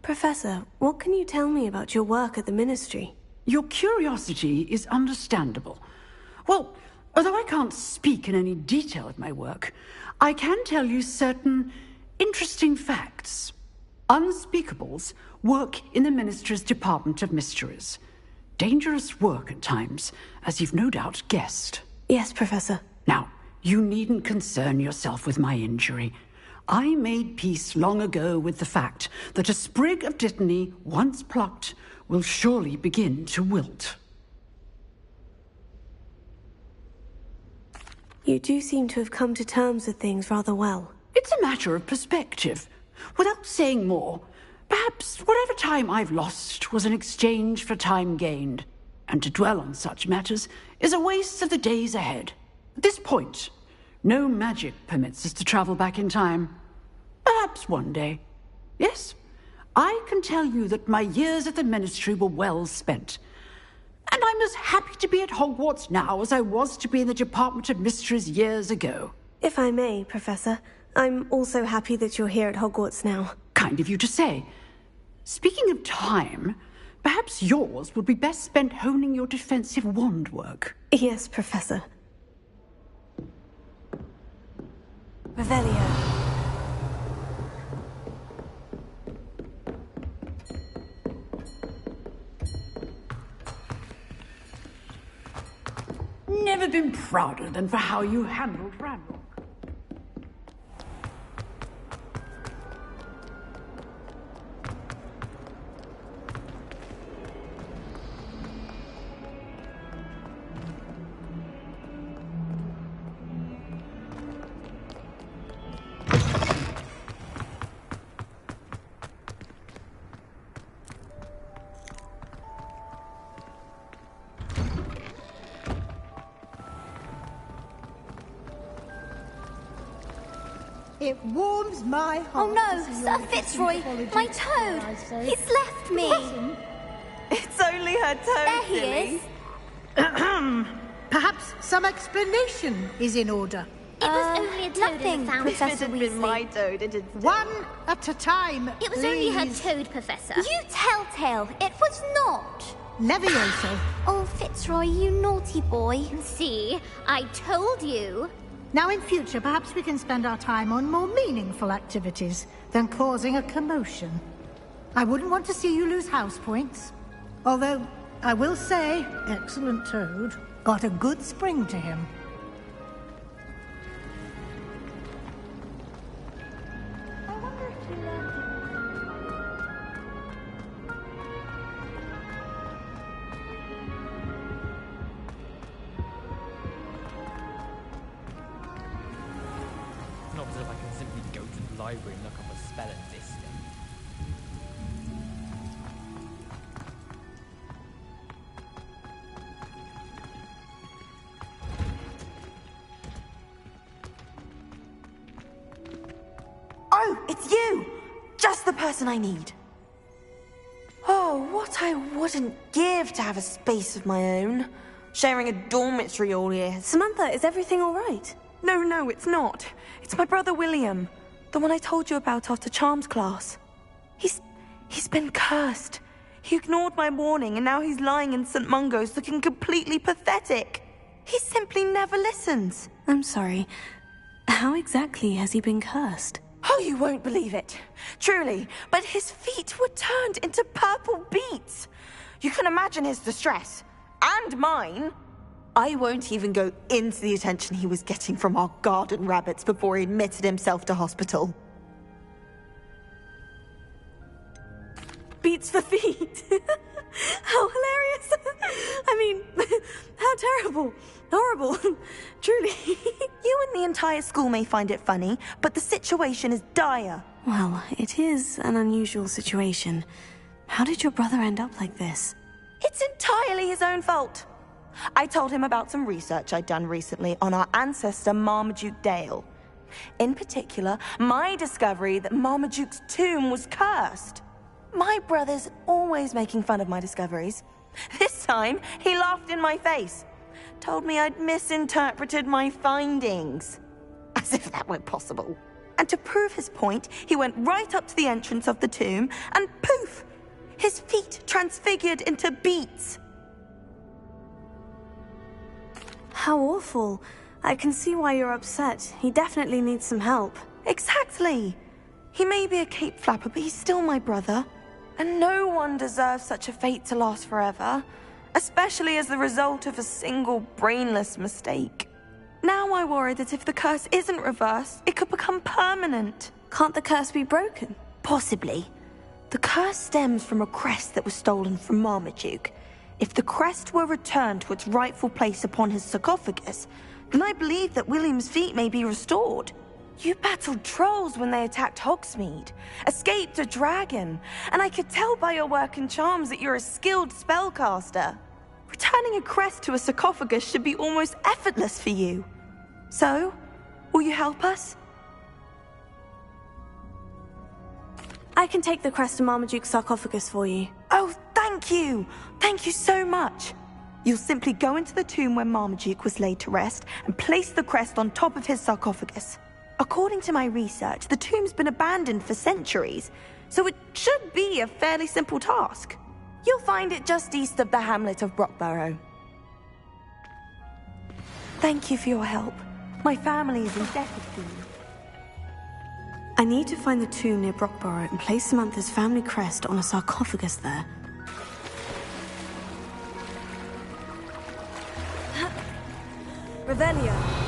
Professor, what can you tell me about your work at the Ministry? Your curiosity is understandable. Well, although I can't speak in any detail of my work, I can tell you certain interesting facts. Unspeakables work in the Ministry's Department of Mysteries. Dangerous work at times, as you've no doubt guessed. Yes, Professor. Now, you needn't concern yourself with my injury. I made peace long ago with the fact that a sprig of dittany, once plucked, will surely begin to wilt. You do seem to have come to terms with things rather well. It's a matter of perspective. Without saying more, perhaps whatever time I've lost was an exchange for time gained, and to dwell on such matters is a waste of the days ahead. At this point, no magic permits us to travel back in time. Perhaps one day. Yes, I can tell you that my years at the Ministry were well spent. And I'm as happy to be at Hogwarts now as I was to be in the Department of Mysteries years ago. If I may, Professor, I'm also happy that you're here at Hogwarts now. Kind of you to say. Speaking of time, perhaps yours would be best spent honing your defensive wand work. Yes, Professor. Revelio. Never been prouder than for how you handled Randall. It warms my heart. Oh no, Sir Fitzroy, my toad! He's left me! It's only her toad, There he is. Perhaps some explanation is in order. It was only a toad Nothing. that found If it Professor had been my Weasley. toad, it'd One at a time, It was only her please. toad, Professor. You telltale, it was not! Levioso. Oh, Fitzroy, you naughty boy. See, I told you. Now in future, perhaps we can spend our time on more meaningful activities than causing a commotion. I wouldn't want to see you lose house points. Although, I will say, excellent toad, got a good spring to him. Not as if I can simply go to the library and look up a spell at this thing. Oh, it's you! Just the person I need. Oh, what I wouldn't give to have a space of my own. Sharing a dormitory all year. Samantha, is everything all right? No, it's not. It's my brother William. The one I told you about after Charms class. He's been cursed. He ignored my warning and now he's lying in St. Mungo's looking completely pathetic. He simply never listens. I'm sorry. How exactly has he been cursed? Oh, you won't believe it. Truly, but his feet were turned into purple beets. You can imagine his distress. And mine. I won't even go into the attention he was getting from our garden rabbits before he admitted himself to hospital. Beats for feet. How hilarious. I mean, how terrible. Horrible. Truly. You and the entire school may find it funny, but the situation is dire. Well, it is an unusual situation. How did your brother end up like this? It's entirely his own fault. I told him about some research I'd done recently on our ancestor Marmaduke Dale. In particular, my discovery that Marmaduke's tomb was cursed. My brother's always making fun of my discoveries. This time, he laughed in my face. Told me I'd misinterpreted my findings. As if that were possible. and to prove his point, he went right up to the entrance of the tomb, and poof! His feet transfigured into beets. How awful. I can see why you're upset. He definitely needs some help. Exactly. He may be a cape flapper, but he's still my brother. And no one deserves such a fate to last forever, especially as the result of a single brainless mistake. Now I worry that if the curse isn't reversed, it could become permanent. Can't the curse be broken? Possibly. The curse stems from a crest that was stolen from Marmaduke. If the crest were returned to its rightful place upon his sarcophagus, then I believe that William's feet may be restored. You battled trolls when they attacked Hogsmeade, escaped a dragon, and I could tell by your work and charms that you're a skilled spellcaster. Returning a crest to a sarcophagus should be almost effortless for you. So, will you help us? I can take the crest to Marmaduke's sarcophagus for you. Oh, thank you! Thank you so much! You'll simply go into the tomb where Marmaduke was laid to rest and place the crest on top of his sarcophagus. According to my research, the tomb's been abandoned for centuries, so it should be a fairly simple task. You'll find it just east of the hamlet of Brockborough. Thank you for your help. My family is indebted to you. I need to find the tomb near Brockborough and place Samantha's family crest on a sarcophagus there. Revelio.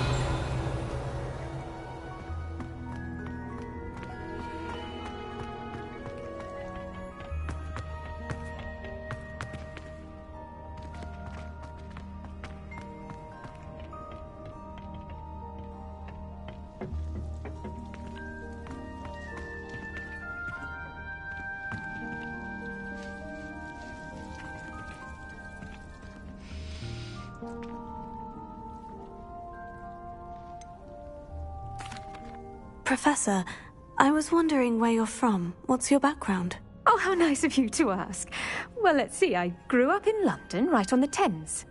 Professor, I was wondering where you're from. What's your background? Oh, how nice of you to ask. Well, let's see. I grew up in London, right on the Thames.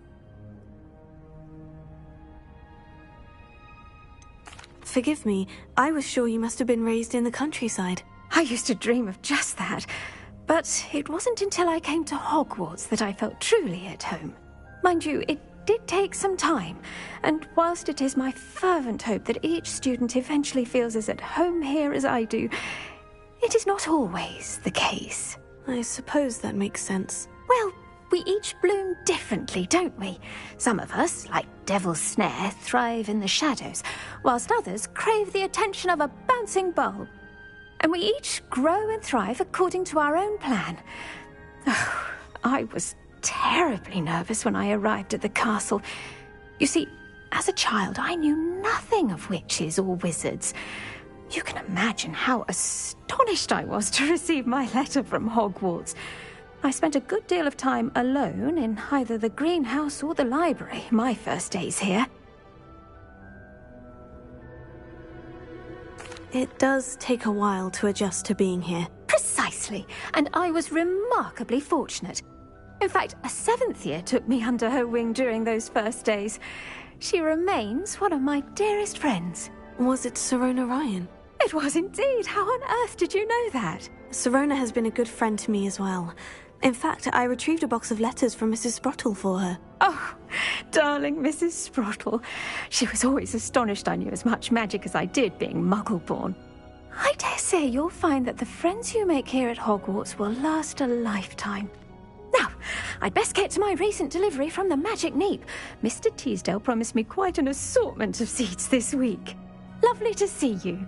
Forgive me, I was sure you must have been raised in the countryside. I used to dream of just that. But it wasn't until I came to Hogwarts that I felt truly at home. Mind you, it did take some time, and whilst it is my fervent hope that each student eventually feels as at home here as I do, it is not always the case. I suppose that makes sense. Well, we each bloom differently, don't we? Some of us, like Devil's Snare, thrive in the shadows, whilst others crave the attention of a bouncing bulb. And we each grow and thrive according to our own plan. Oh, I was terribly nervous when I arrived at the castle. You see, as a child, I knew nothing of witches or wizards. You can imagine how astonished I was to receive my letter from Hogwarts. I spent a good deal of time alone in either the greenhouse or the library my first days here. It does take a while to adjust to being here. Precisely, and I was remarkably fortunate. In fact, a 7th year took me under her wing during those first days. She remains one of my dearest friends. Was it Sirona Ryan? It was indeed. How on earth did you know that? Sirona has been a good friend to me as well. In fact, I retrieved a box of letters from Mrs. Sprottle for her. Oh, darling Mrs. Sprottle. She was always astonished I knew as much magic as I did, being Muggle-born. I dare say you'll find that the friends you make here at Hogwarts will last a lifetime. Now, I'd best get to my recent delivery from the Magic Neep. Mr. Teasdale promised me quite an assortment of seeds this week. Lovely to see you.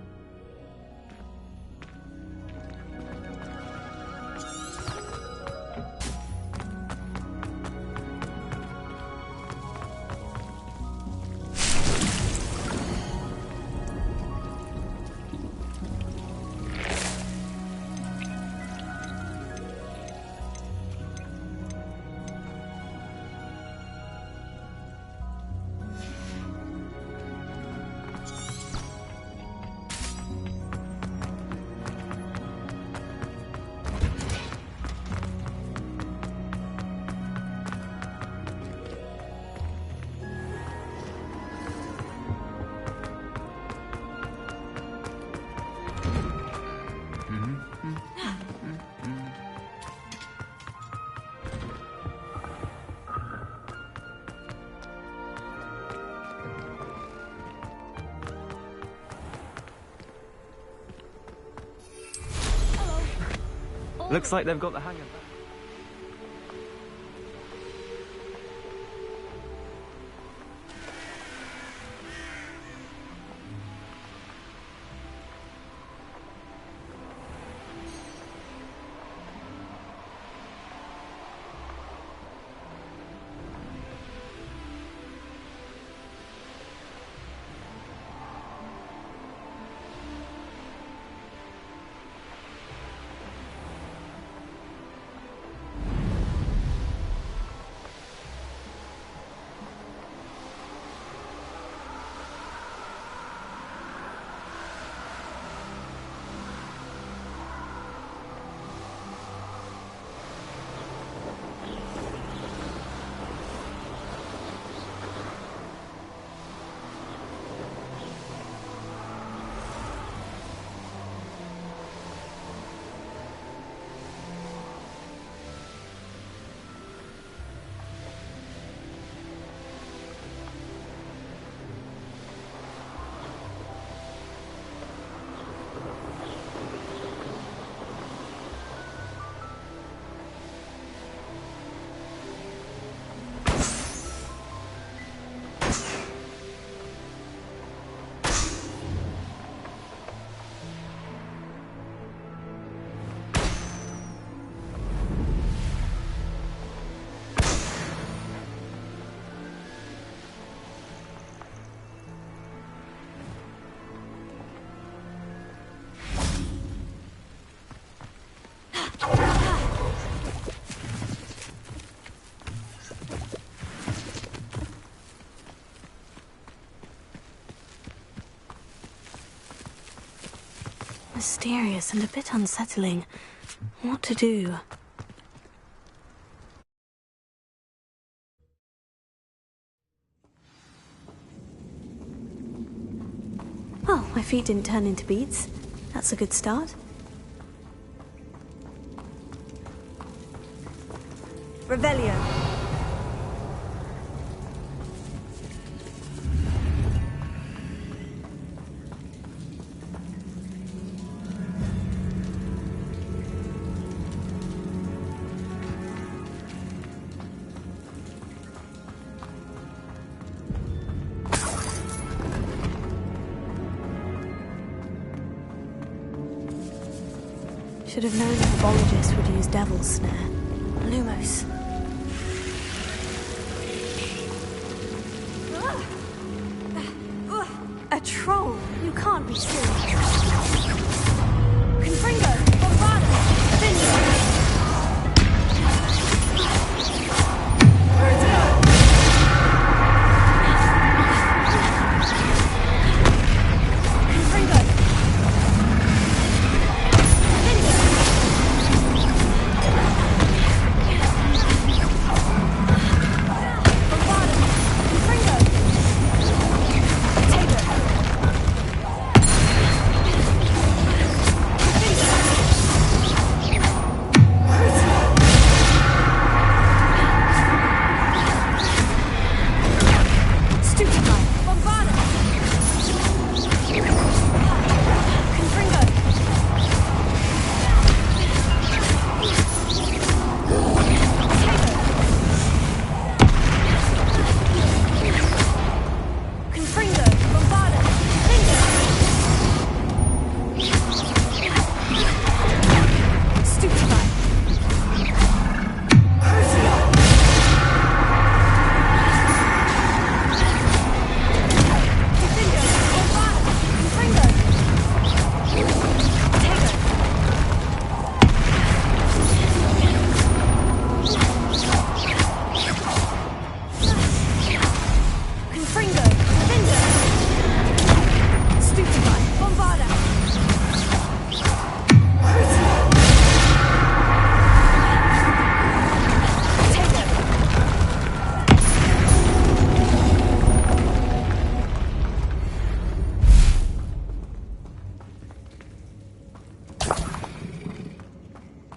Looks like they've got the hang of that. Mysterious and a bit unsettling. What to do? Oh, my feet didn't turn into beads. That's a good start. Revelio. Should have known the herbologist would use devil's snare. Lumos. A troll? You can't be serious. Confringo! Bombada! Finish!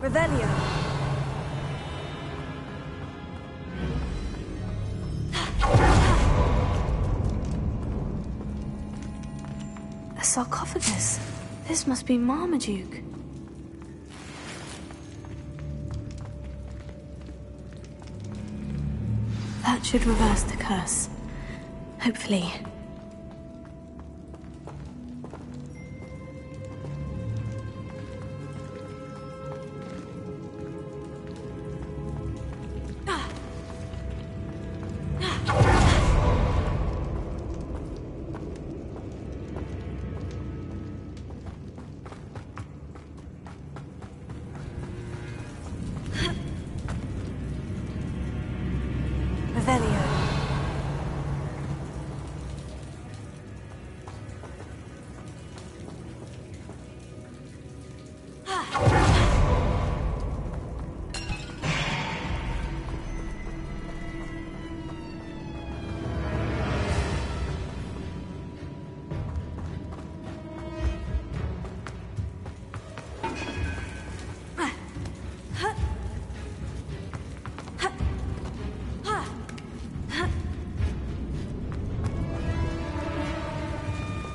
Revelio. A sarcophagus. This must be Marmaduke. That should reverse the curse. Hopefully.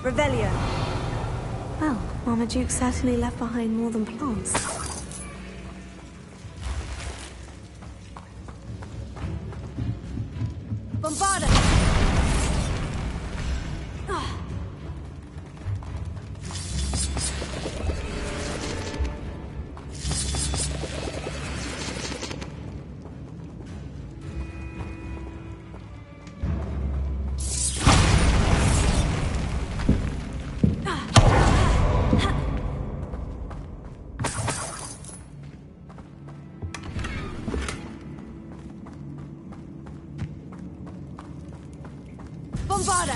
Revelio. Well, Marmaduke certainly left behind more than plants. Bombarda! Bombarda!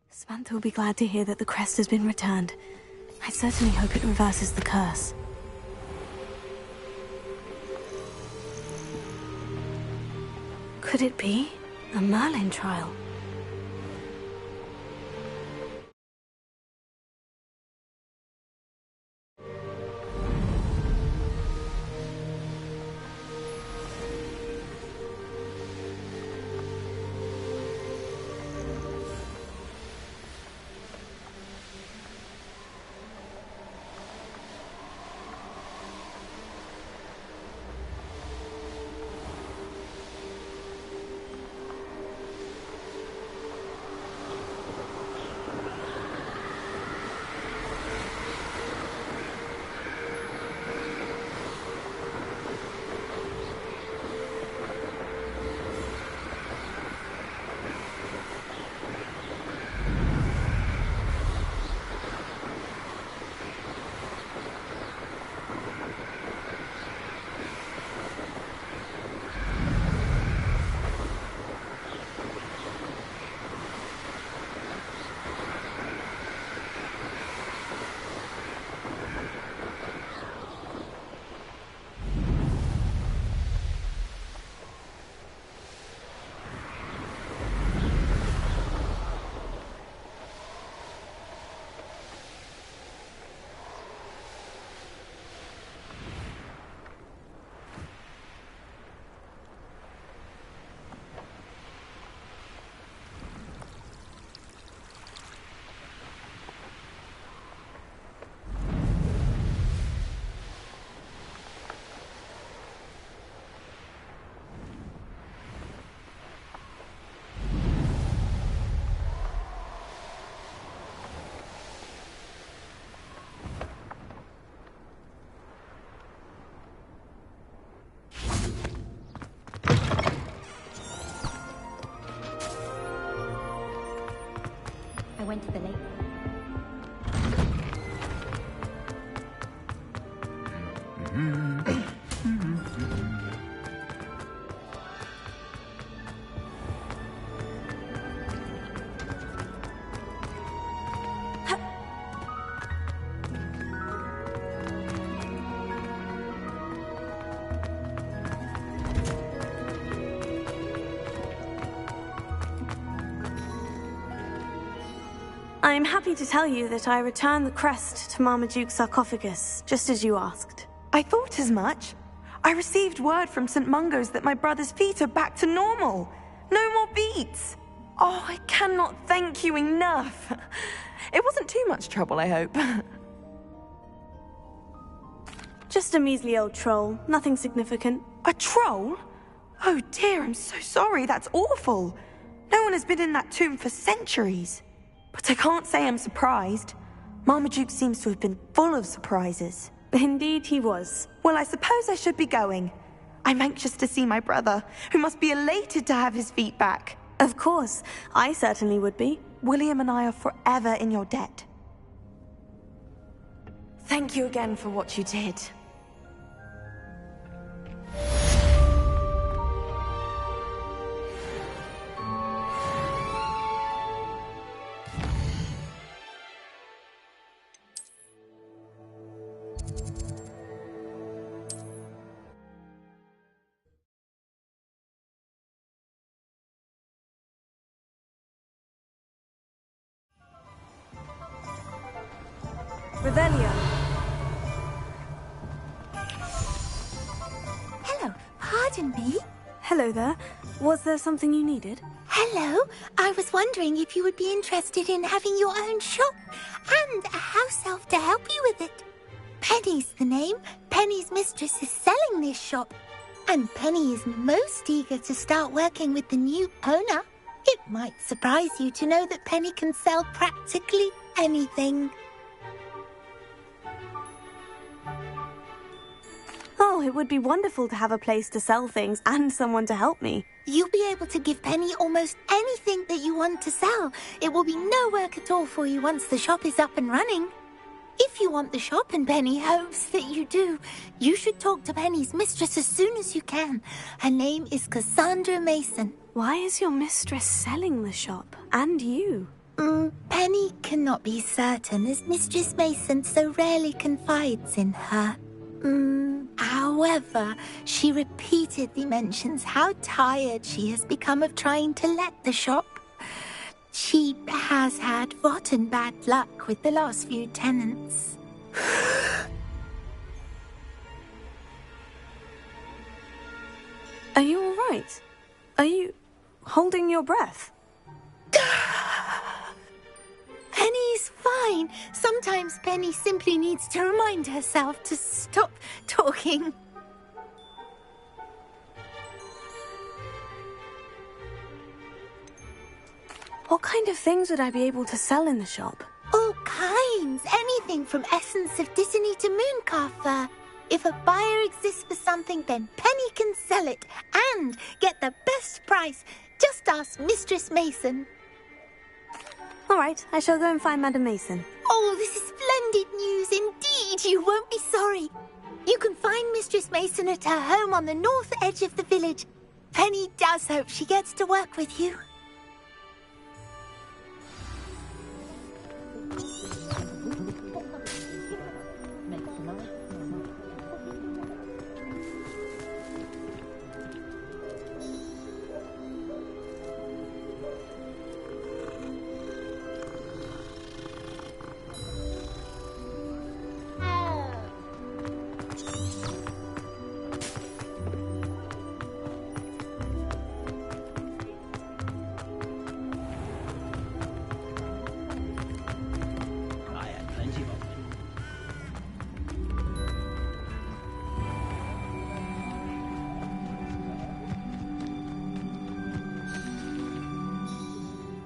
Samantha will be glad to hear that the crest has been returned. I certainly hope it reverses the curse. Could it be a Merlin trial? I went to the lake. I'm happy to tell you that I returned the crest to Marmaduke's sarcophagus, just as you asked. I thought as much. I received word from St. Mungo's that my brother's feet are back to normal. No more beats. Oh, I cannot thank you enough. It wasn't too much trouble, I hope. Just a measly old troll, nothing significant. A troll? Oh dear, I'm so sorry, that's awful. No one has been in that tomb for centuries. But I can't say I'm surprised. Marmaduke seems to have been full of surprises. Indeed he was. Well, I suppose I should be going. I'm anxious to see my brother, who must be elated to have his feet back. Of course, I certainly would be. William and I are forever in your debt. Thank you again for what you did. Revelio. Hello, pardon me? Hello there. Was there something you needed? Hello, I was wondering if you would be interested in having your own shop and a house elf to help you with it. Penny's the name. Penny's mistress is selling this shop, and Penny is most eager to start working with the new owner. It might surprise you to know that Penny can sell practically anything. Oh, it would be wonderful to have a place to sell things and someone to help me. You'll be able to give Penny almost anything that you want to sell. It will be no work at all for you once the shop is up and running. If you want the shop, and Penny hopes that you do, you should talk to Penny's mistress as soon as you can. Her name is Cassandra Mason. Why is your mistress selling the shop? And you? Penny cannot be certain, as Mistress Mason so rarely confides in her. However, she repeatedly mentions how tired she has become of trying to let the shop. She has had rotten bad luck with the last few tenants. Are you all right? Are you holding your breath? Penny's fine. Sometimes Penny simply needs to remind herself to stop talking. What kind of things would I be able to sell in the shop? All kinds. Anything from essence of Disney to Mooncar fur. If a buyer exists for something, then Penny can sell it and get the best price. Just ask Mistress Mason. All right, I shall go and find Madam Mason. Oh, this is splendid news indeed. You won't be sorry. You can find Mistress Mason at her home on the north edge of the village. Penny does hope she gets to work with you.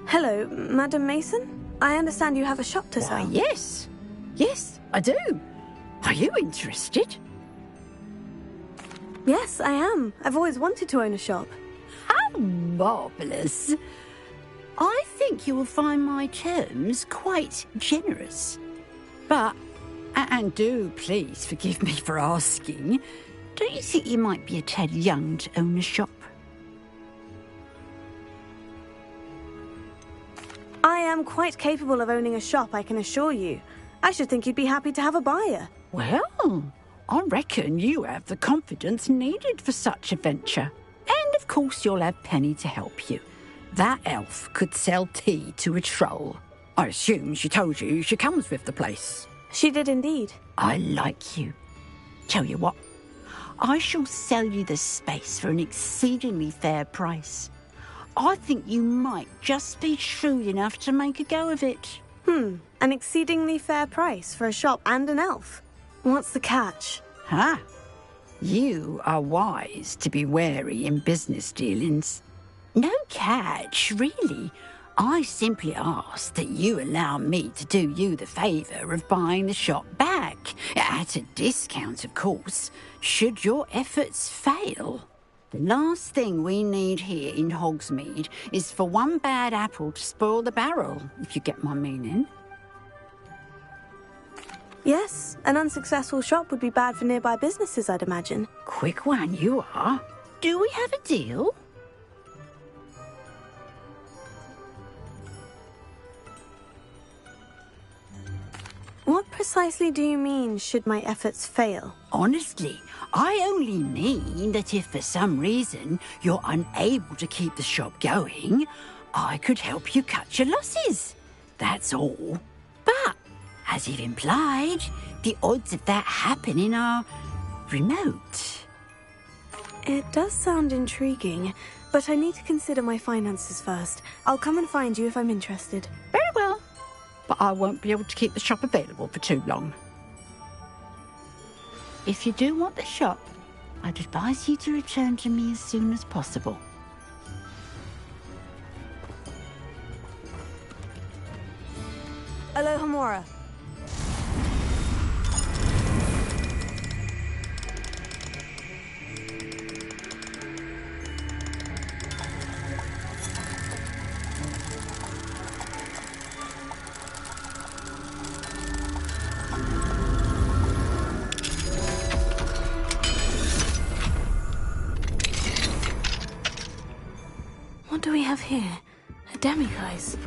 Hello, Madam Mason? I understand you have a shop to sell. Why, yes. Yes, I do. Are you interested? Yes, I am. I've always wanted to own a shop. How marvellous. I think you will find my terms quite generous. But, and do please forgive me for asking, don't you think you might be a tad young to own a shop? I am quite capable of owning a shop, I can assure you. I should think you'd be happy to have a buyer. Well, I reckon you have the confidence needed for such a venture. And of course you'll have Penny to help you. That elf could sell tea to a troll. I assume she told you she comes with the place. She did indeed. I like you. Tell you what, I shall sell you the space for an exceedingly fair price. I think you might just be shrewd enough to make a go of it. An exceedingly fair price for a shop and an elf. What's the catch? Huh? You are wise to be wary in business dealings. No catch, really. I simply ask that you allow me to do you the favour of buying the shop back, at a discount, of course, should your efforts fail. The last thing we need here in Hogsmeade is for one bad apple to spoil the barrel, if you get my meaning. Yes, an unsuccessful shop would be bad for nearby businesses, I'd imagine. Quick one you are. Do we have a deal? What precisely do you mean, should my efforts fail? Honestly, I only mean that if for some reason you're unable to keep the shop going, I could help you cut your losses. That's all. But, as you've implied, the odds of that happening are remote. It does sound intriguing, but I need to consider my finances first. I'll come and find you if I'm interested. Very well. But I won't be able to keep the shop available for too long. If you do want the shop, I'd advise you to return to me as soon as possible. Alohomora. What do we have here? A demiguise.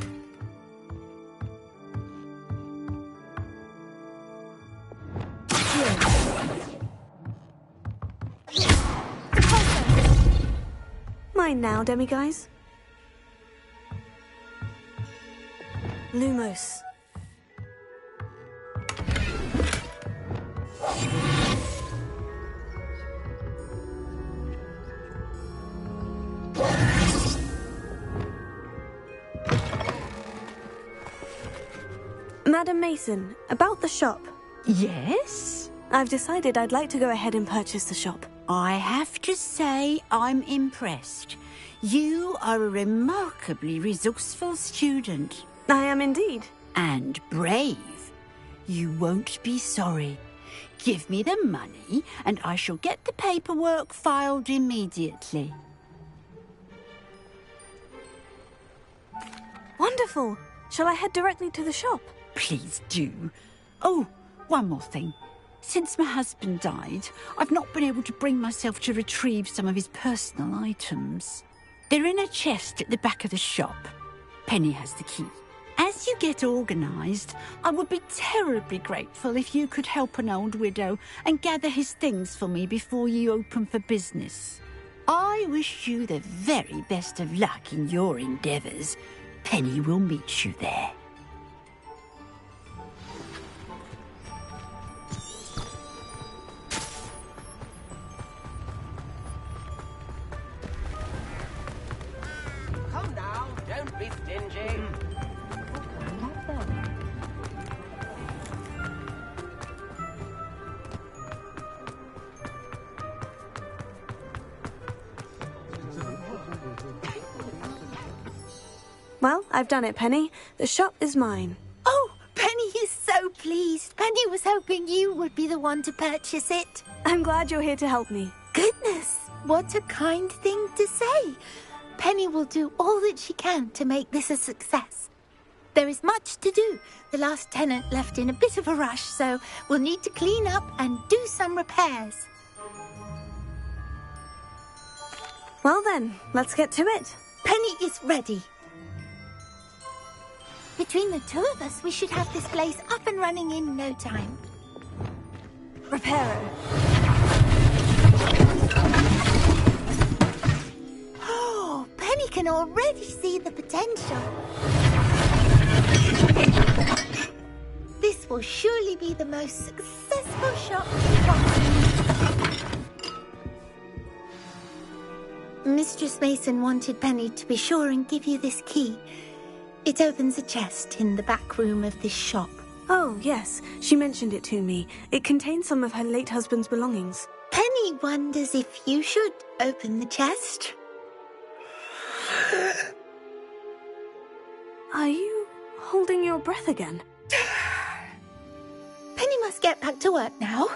Mine now, demiguise. Lumos. Madam Mason, about the shop. Yes? I've decided I'd like to go ahead and purchase the shop. I have to say I'm impressed. You are a remarkably resourceful student. I am indeed. And brave. You won't be sorry. Give me the money and I shall get the paperwork filed immediately. Wonderful. Shall I head directly to the shop? Please do. Oh, one more thing. Since my husband died, I've not been able to bring myself to retrieve some of his personal items. They're in a chest at the back of the shop. Penny has the key. As you get organised, I would be terribly grateful if you could help an old widow and gather his things for me before you open for business. I wish you the very best of luck in your endeavours. Penny will meet you there. Come now, don't be stingy. Well, I've done it, Penny. The shop is mine. Oh, Penny is so pleased. Penny was hoping you would be the one to purchase it. I'm glad you're here to help me. Goodness, what a kind thing to say. Penny will do all that she can to make this a success. There is much to do. The last tenant left in a bit of a rush, so we'll need to clean up and do some repairs. Well then, let's get to it. Penny is ready. Between the two of us, we should have this place up and running in no time. Reparo. Oh, Penny can already see the potential. This will surely be the most successful shop possible. Mistress Mason wanted Penny to be sure and give you this key. It opens a chest in the back room of this shop. Oh, yes. She mentioned it to me. It contains some of her late husband's belongings. Penny wonders if you should open the chest. Are you holding your breath again? Penny must get back to work now.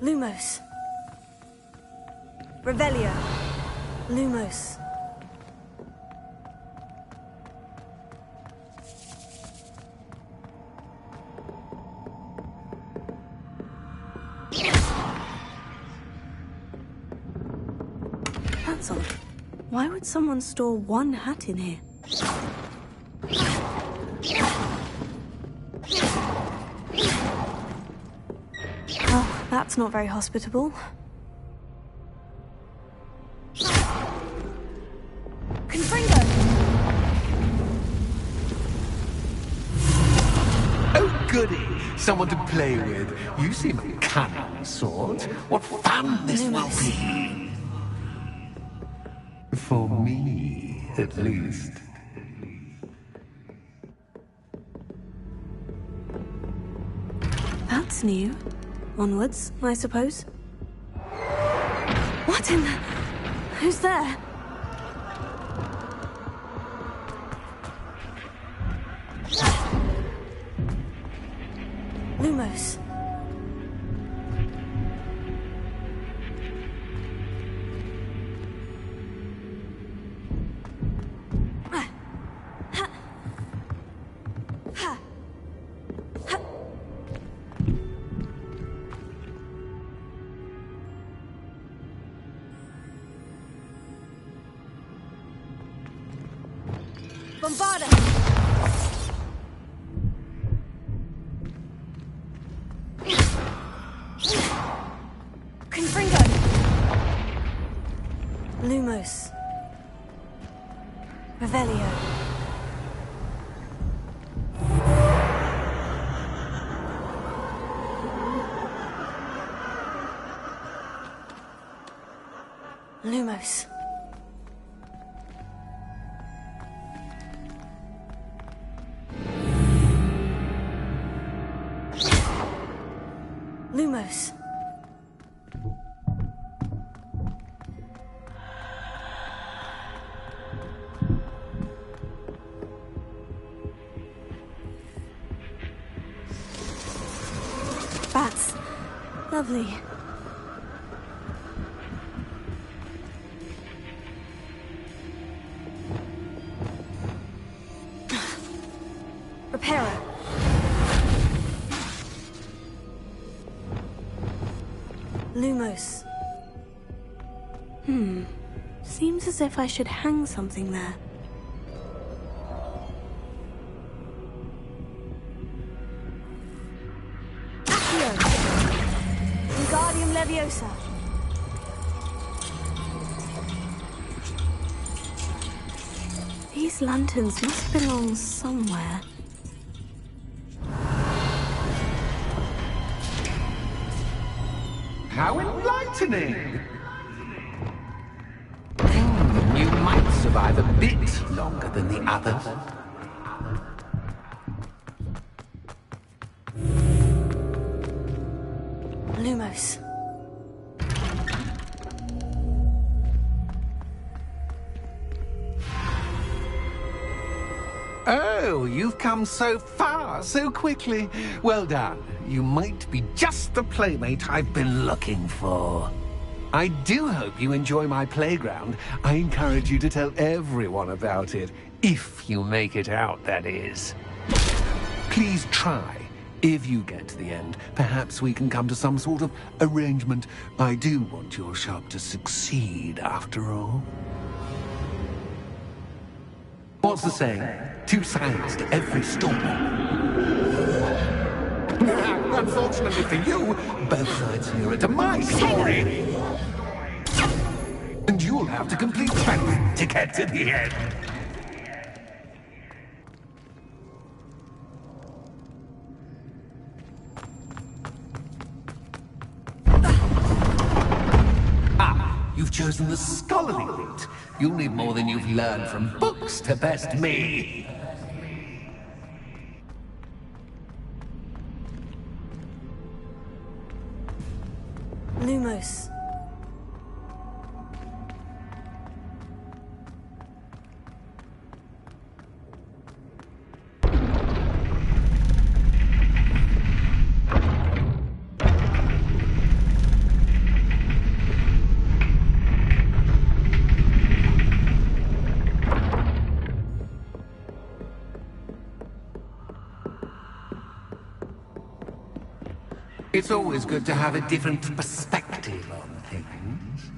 Lumos. Revelio. Lumos. That's odd. Why would someone store one hat in here? Oh, that's not very hospitable. Confringo! Oh, goody! Someone to play with. You seem a cunning sort. What fun this will be! For me, at least. That's new. Onwards, I suppose. What in the... Who's there? Lumos. Bombarda! Confringo! Lumos. Revelio. Lumos. Lumos. Bats. Lovely. Reparo. Lumos. Seems as if I should hang something there. Accio. Wingardium Leviosa. These lanterns must belong somewhere. How enlightening! New survive a bit longer than the others. Lumos. Oh, you've come so far, so quickly. Well done. You might be just the playmate I've been looking for. I do hope you enjoy my playground. I encourage you to tell everyone about it. If you make it out, that is. Please try. If you get to the end, perhaps we can come to some sort of arrangement. I do want your shop to succeed, after all. What's the saying? Two sides to every story. Unfortunately for you, both sides here are to my story. And you'll have to complete both to get to the end. You've chosen the scholarly route. You'll need more than you've learned from books to best me. Lumos. It's always good to have a different perspective on things.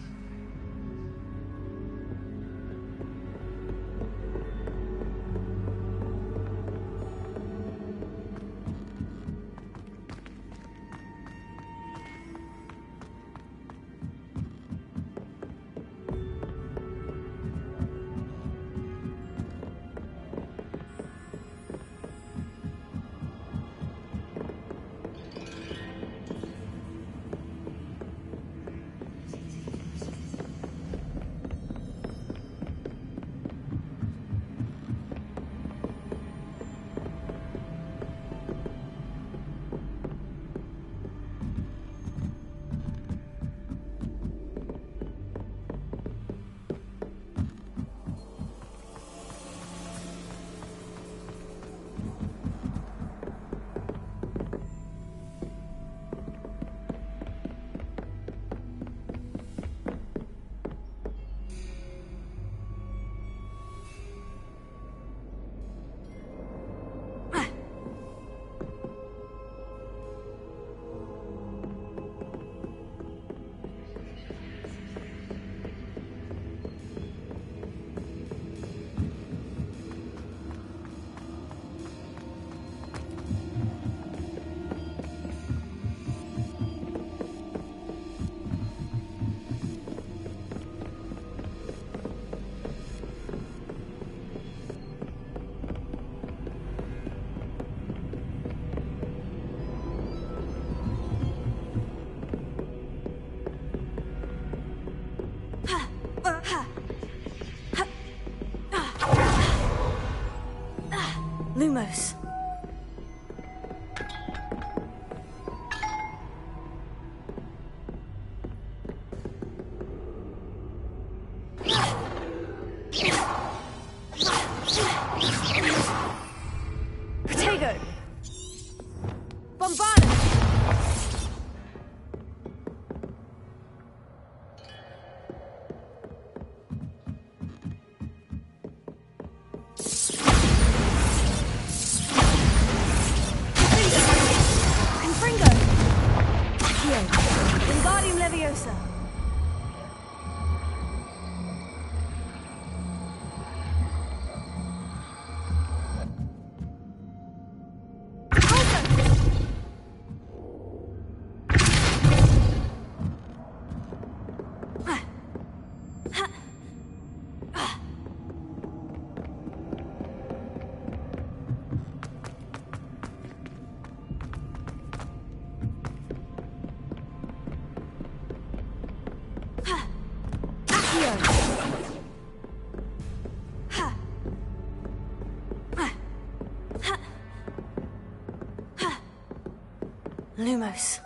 Lumos.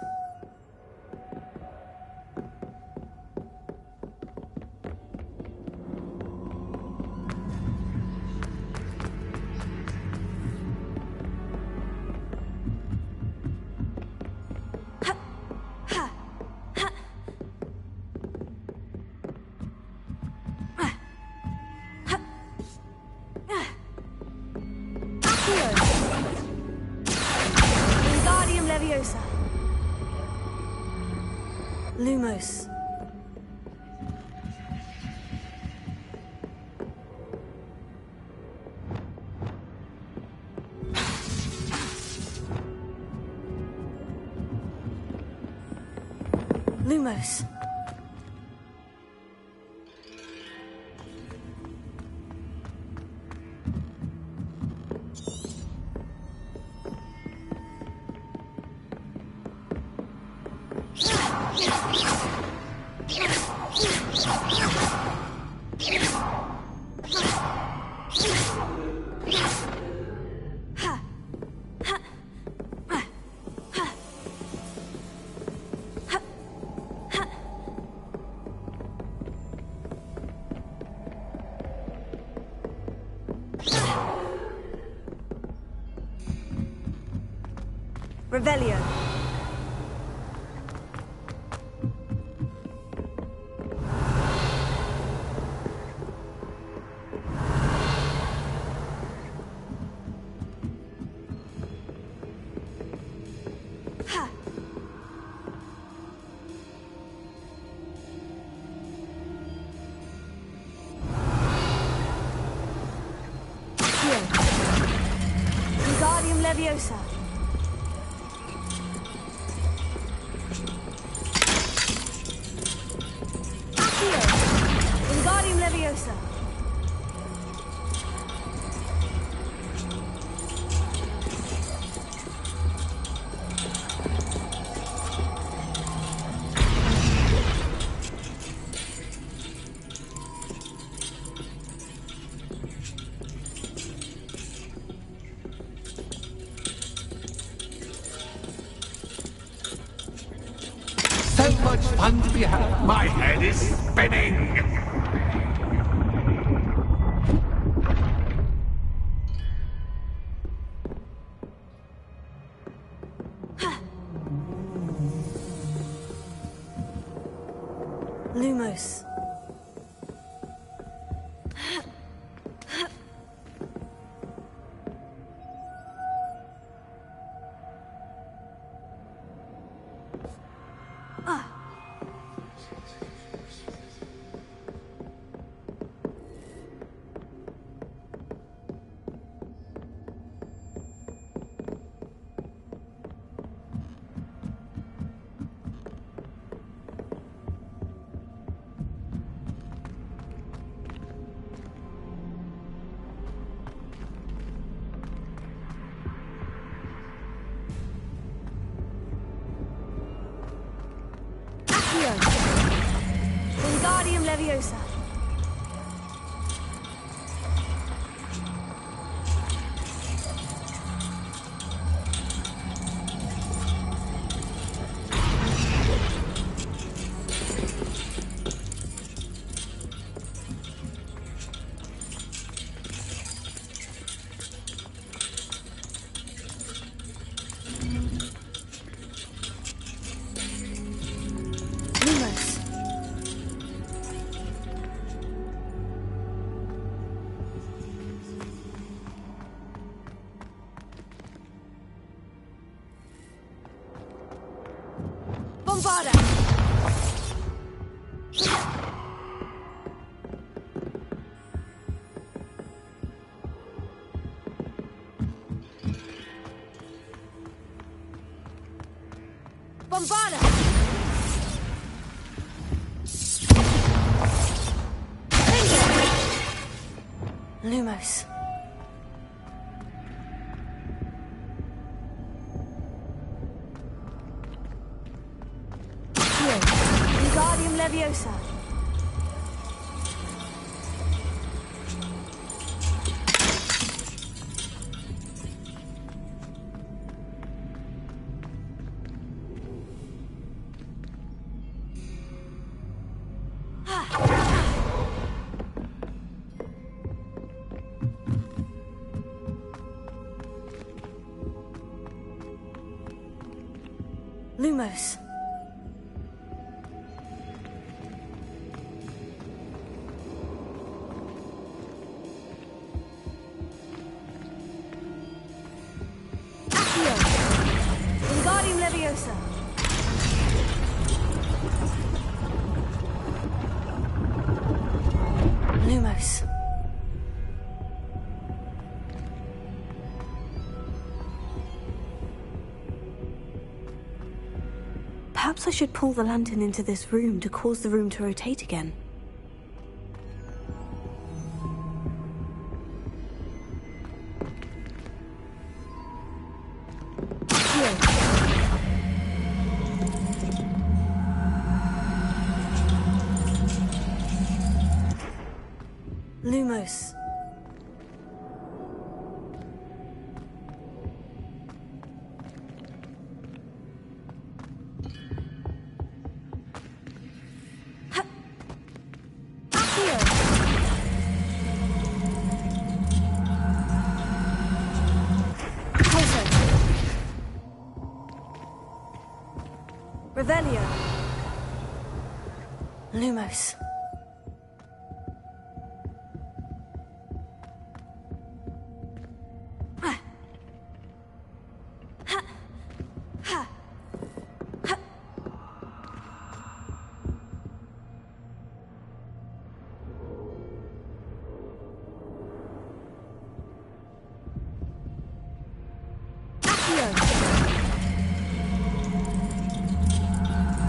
Lumos. Lumos. Revelio. Wingardium Leviosa. Wingardium Leviosa. So much fun to be had. My head is spinning. Lumos. Wingardium Leviosa. Lumos. Bombarda. Bombarda. Lumos. Wingardium Leviosa. Lumos. Accio. Wingardium Leviosa. Lumos. Perhaps I should pull the lantern into this room to cause the room to rotate again. Lumos. Revelio. Lumos.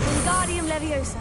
Wingardium Leviosa.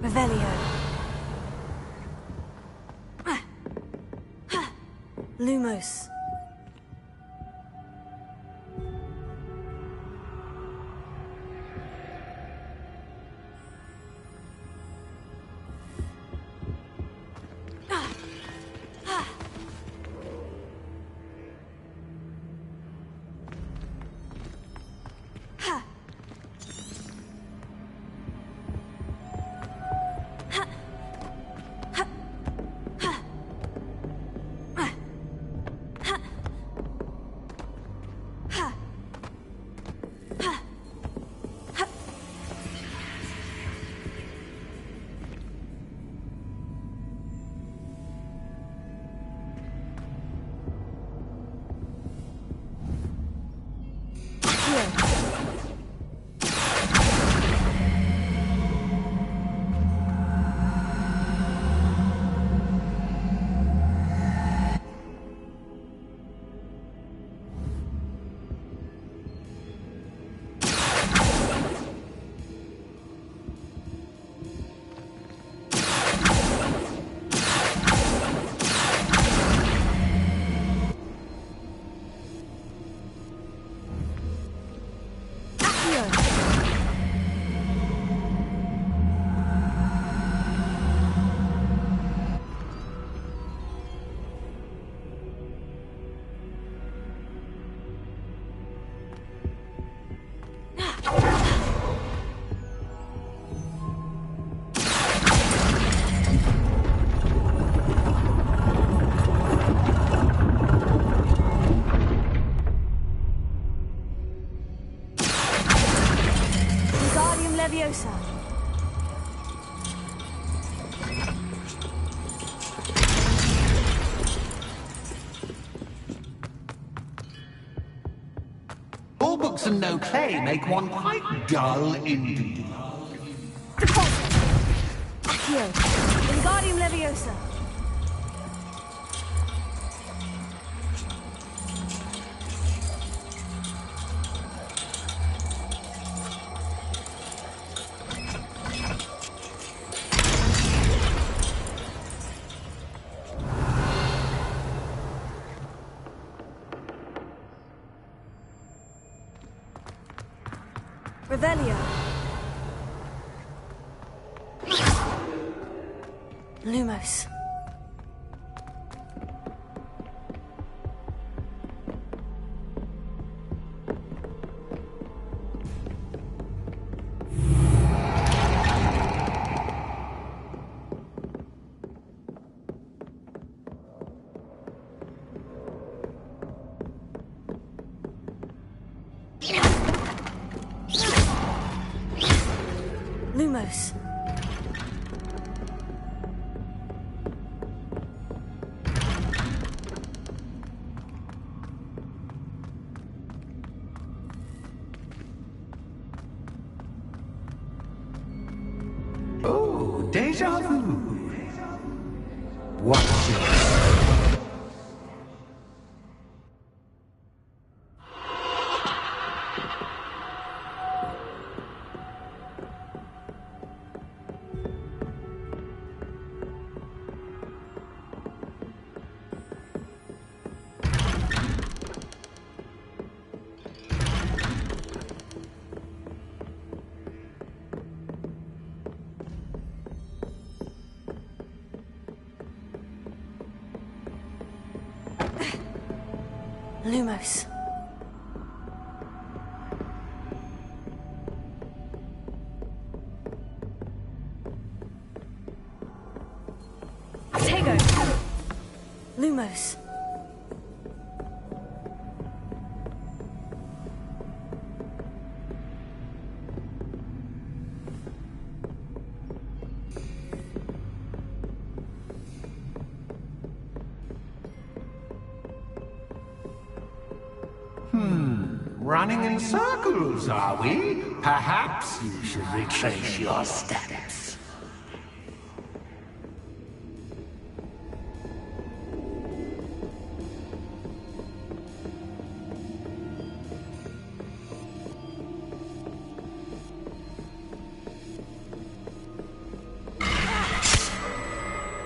Revelio. Lumos. Leviosa. All books and no play make one quite dull indeed. Deposit. Accio. Wingardium Leviosa. Revelio. Lumos. Lumos. Oh, deja vu. What's your... Lumos. Tego. Lumos. Running in circles, are we? Perhaps you should retrace your steps.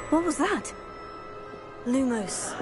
What was that? Lumos.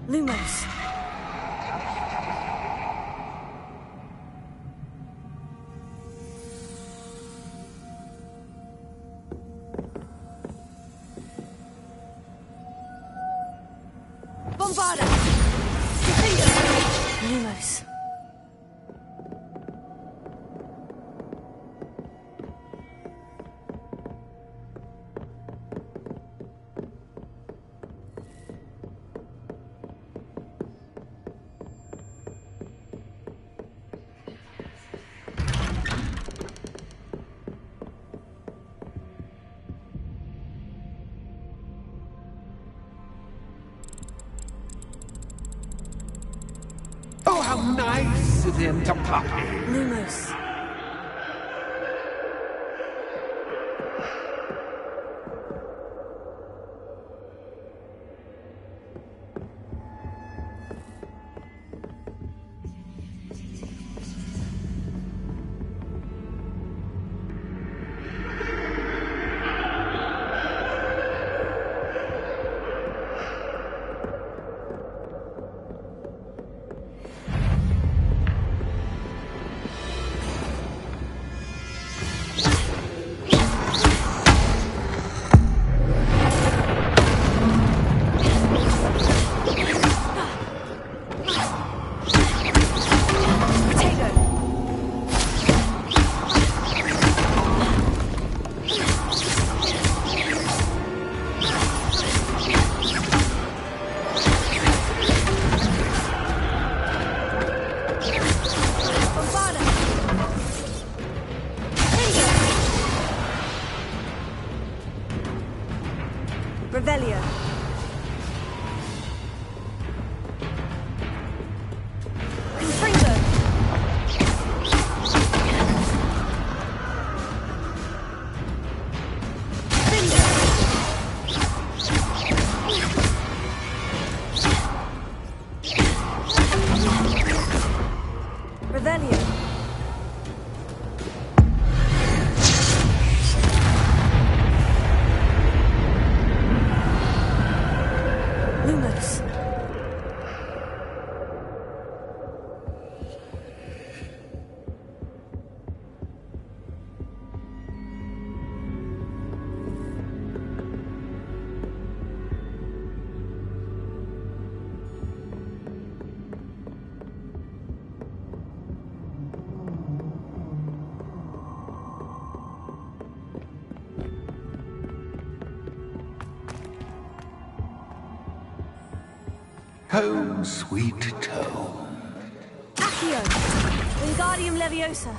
Lumos. Bombarda! Lumos. Oh, how nice of him to pop in. Lumos. Revelio. Home sweet home. Accio, Wingardium Leviosa.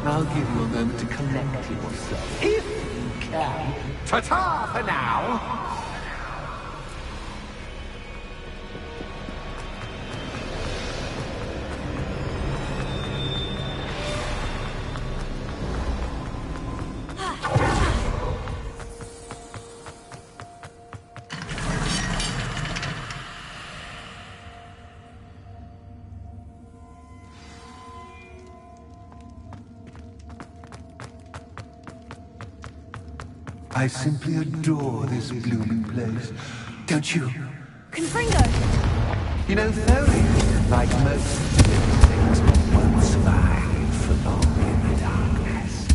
I'll give you a moment to collect yourself, if you can. Ta-ta for now! I simply adore this blooming place. Don't you? Confringo! You know, fairies, like most living things, won't survive for long in the darkness.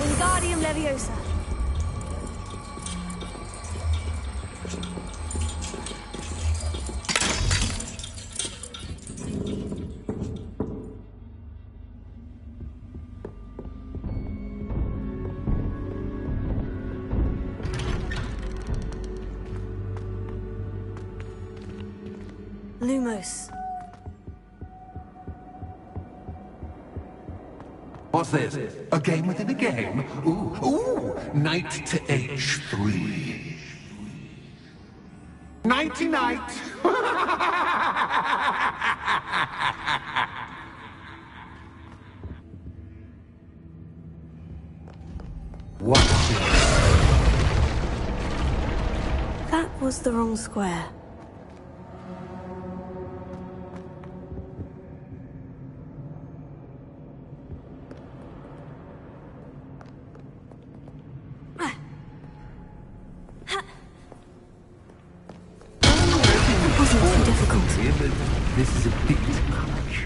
Wingardium Leviosa. Lumos. What's this? A game within a game? Ooh, knight to H3. Nighty-night! What's this? That was the wrong square. Sorry, but this is a bit much.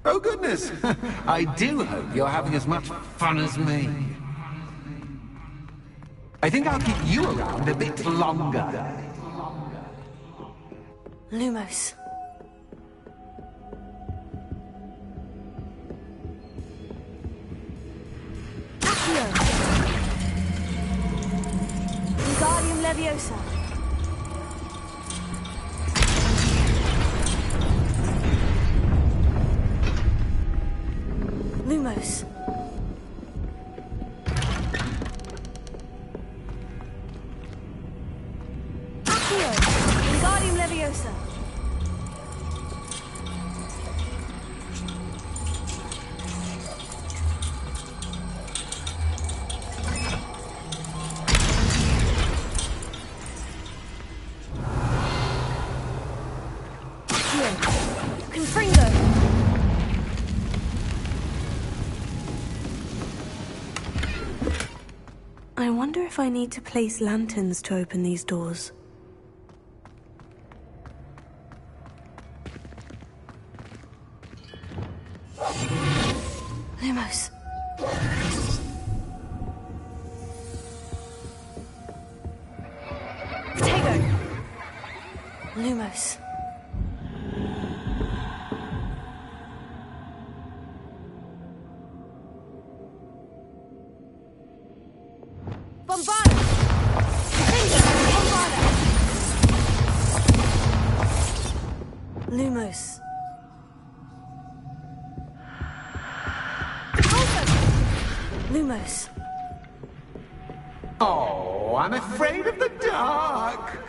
Oh, goodness! I do hope you're having as much fun as me. I think I'll keep you around a bit longer. Lumos. Accio. Wingardium Leviosa. Lumos. Accio. Wingardium Leviosa. Confringo. I wonder if I need to place lanterns to open these doors. Lumos. Potato. Lumos. Bombarda! Bombarda! Lumos. Lumos. Oh, I'm afraid of the dark.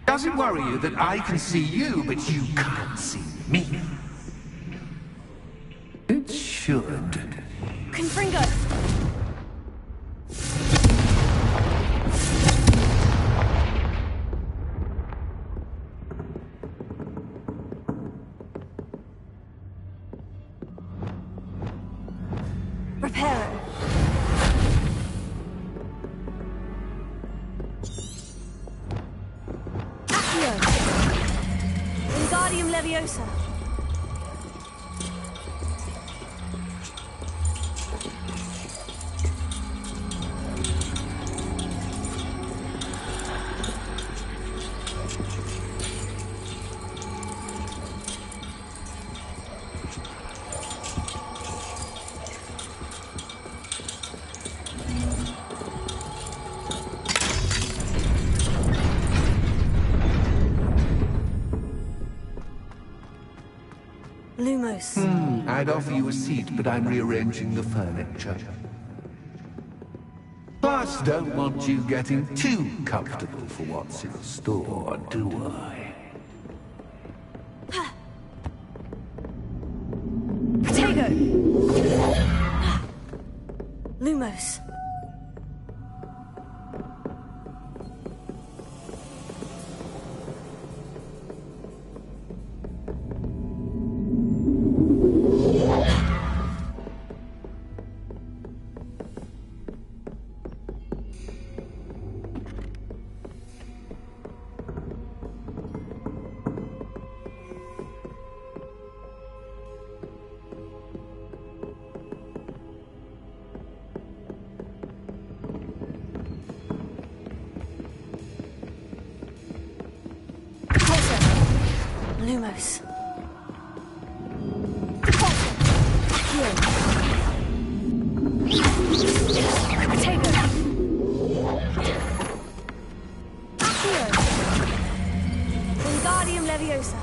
Does it worry you that I can see you, but you can't see me? It should. Confringo. Reparo. Accio. Wingardium Leviosa. Lumos. I'd offer you a seat, but I'm rearranging the furniture. Plus, don't want you getting too comfortable for what's in store, do I? Potato. Lumos. Lumos. Potato. Accio. Wingardium Leviosa.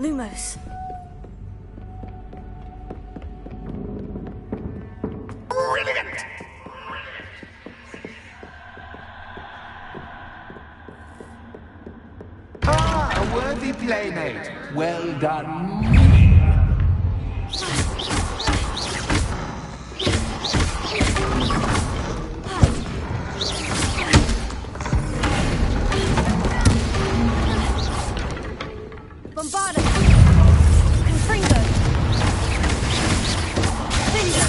Lumos. Brilliant! Ah, a worthy playmate. Well done. Bombarda. Confringo. Finger.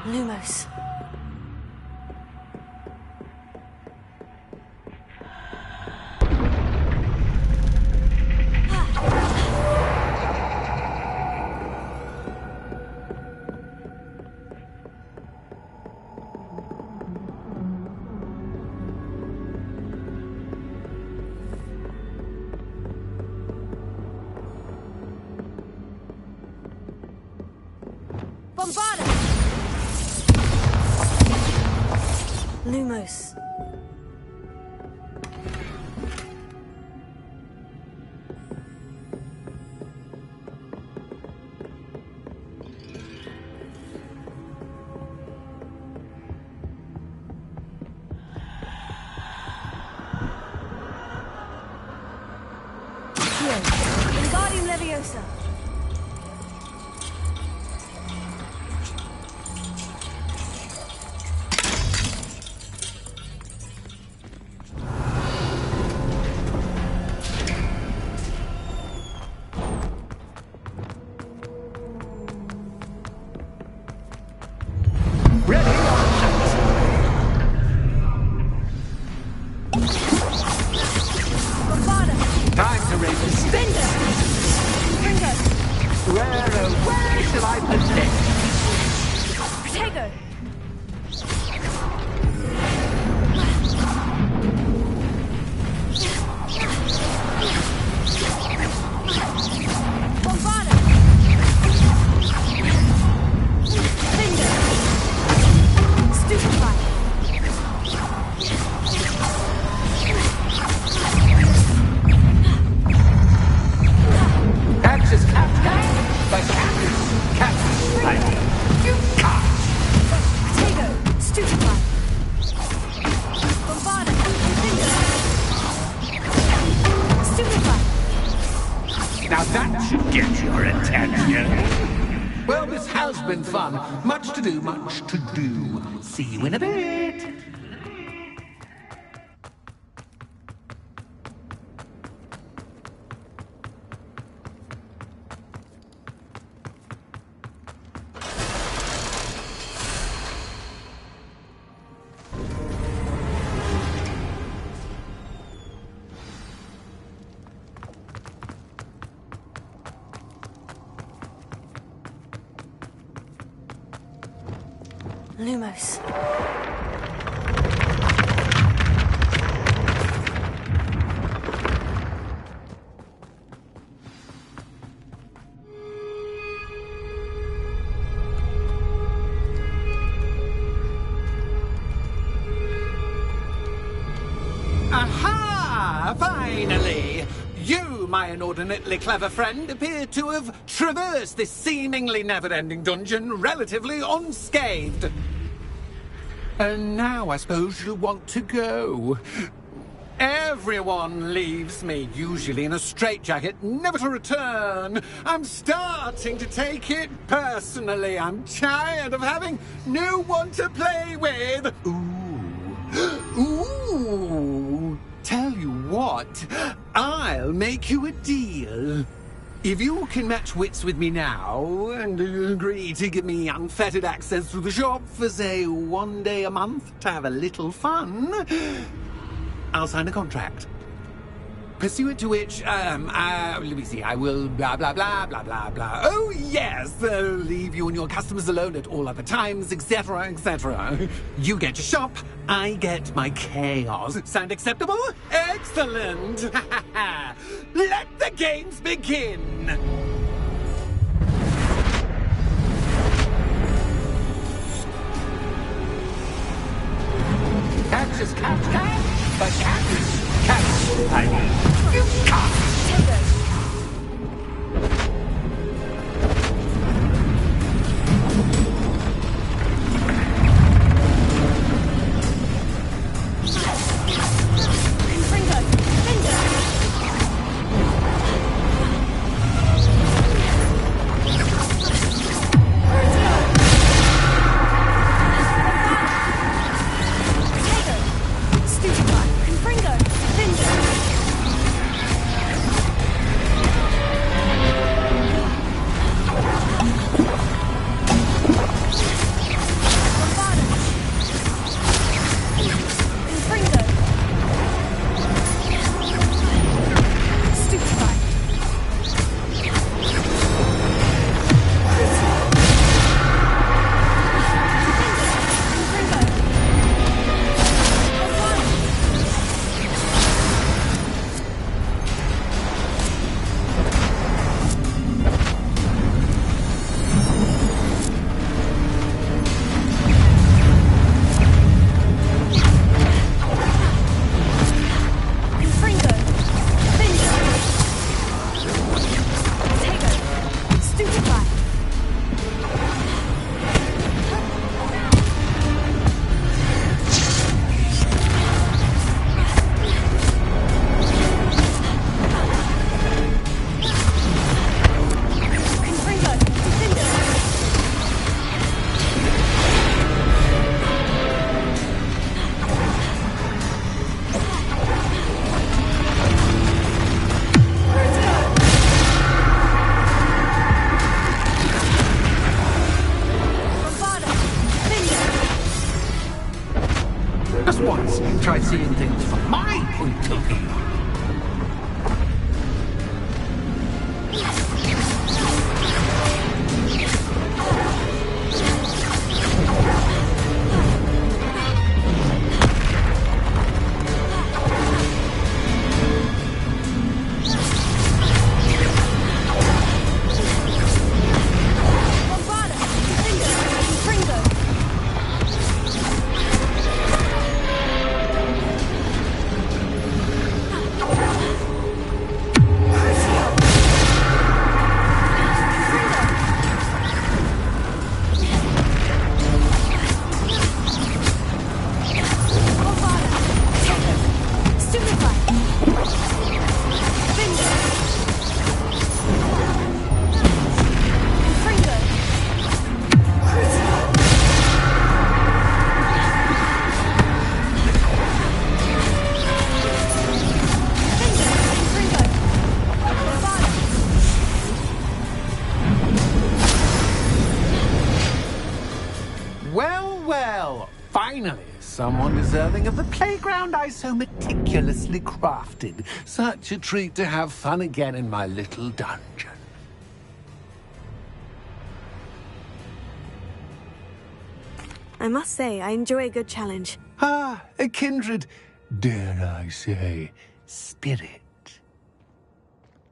Lumos. Bombarda. Lumos. Wingardium Leviosa. Time to raise the Bender. Ringo. Where, oh, where shall I possess? Protego. Bombarda. Finger. Stupefy. Catches cat, but cat, you can't. Protego. Stupefy. Bombarda. Finger. Stupefy. Now that should get your attention. Well, this has been fun. Much to do, much to do. See you in a bit. Lumos. Aha! Finally! You, my inordinately clever friend, appear to have traversed this seemingly never-ending dungeon relatively unscathed. And now I suppose you'll want to go. Everyone leaves me, usually in a straitjacket, never to return. I'm starting to take it personally. I'm tired of having no one to play with. Ooh. Ooh. Tell you what, I'll make you a deal. If you can match wits with me now, and agree to give me unfettered access to the shop for, say, 1 day a month to have a little fun, I'll sign a contract. pursuant to which, let me see, I will blah, blah, blah, blah, blah, blah. Oh, yes, leave you and your customers alone at all other times, etc., etc. You get your shop, I get my chaos. Sound acceptable? Excellent! Let the games begin! Catch is catch, but catch is catch. I mean, you can't. Try seeing things from my point of view. Well, finally, someone deserving of the playground I so meticulously crafted. Such a treat to have fun again in my little dungeon. I must say, I enjoy a good challenge. Ah, a kindred, dare I say, spirit.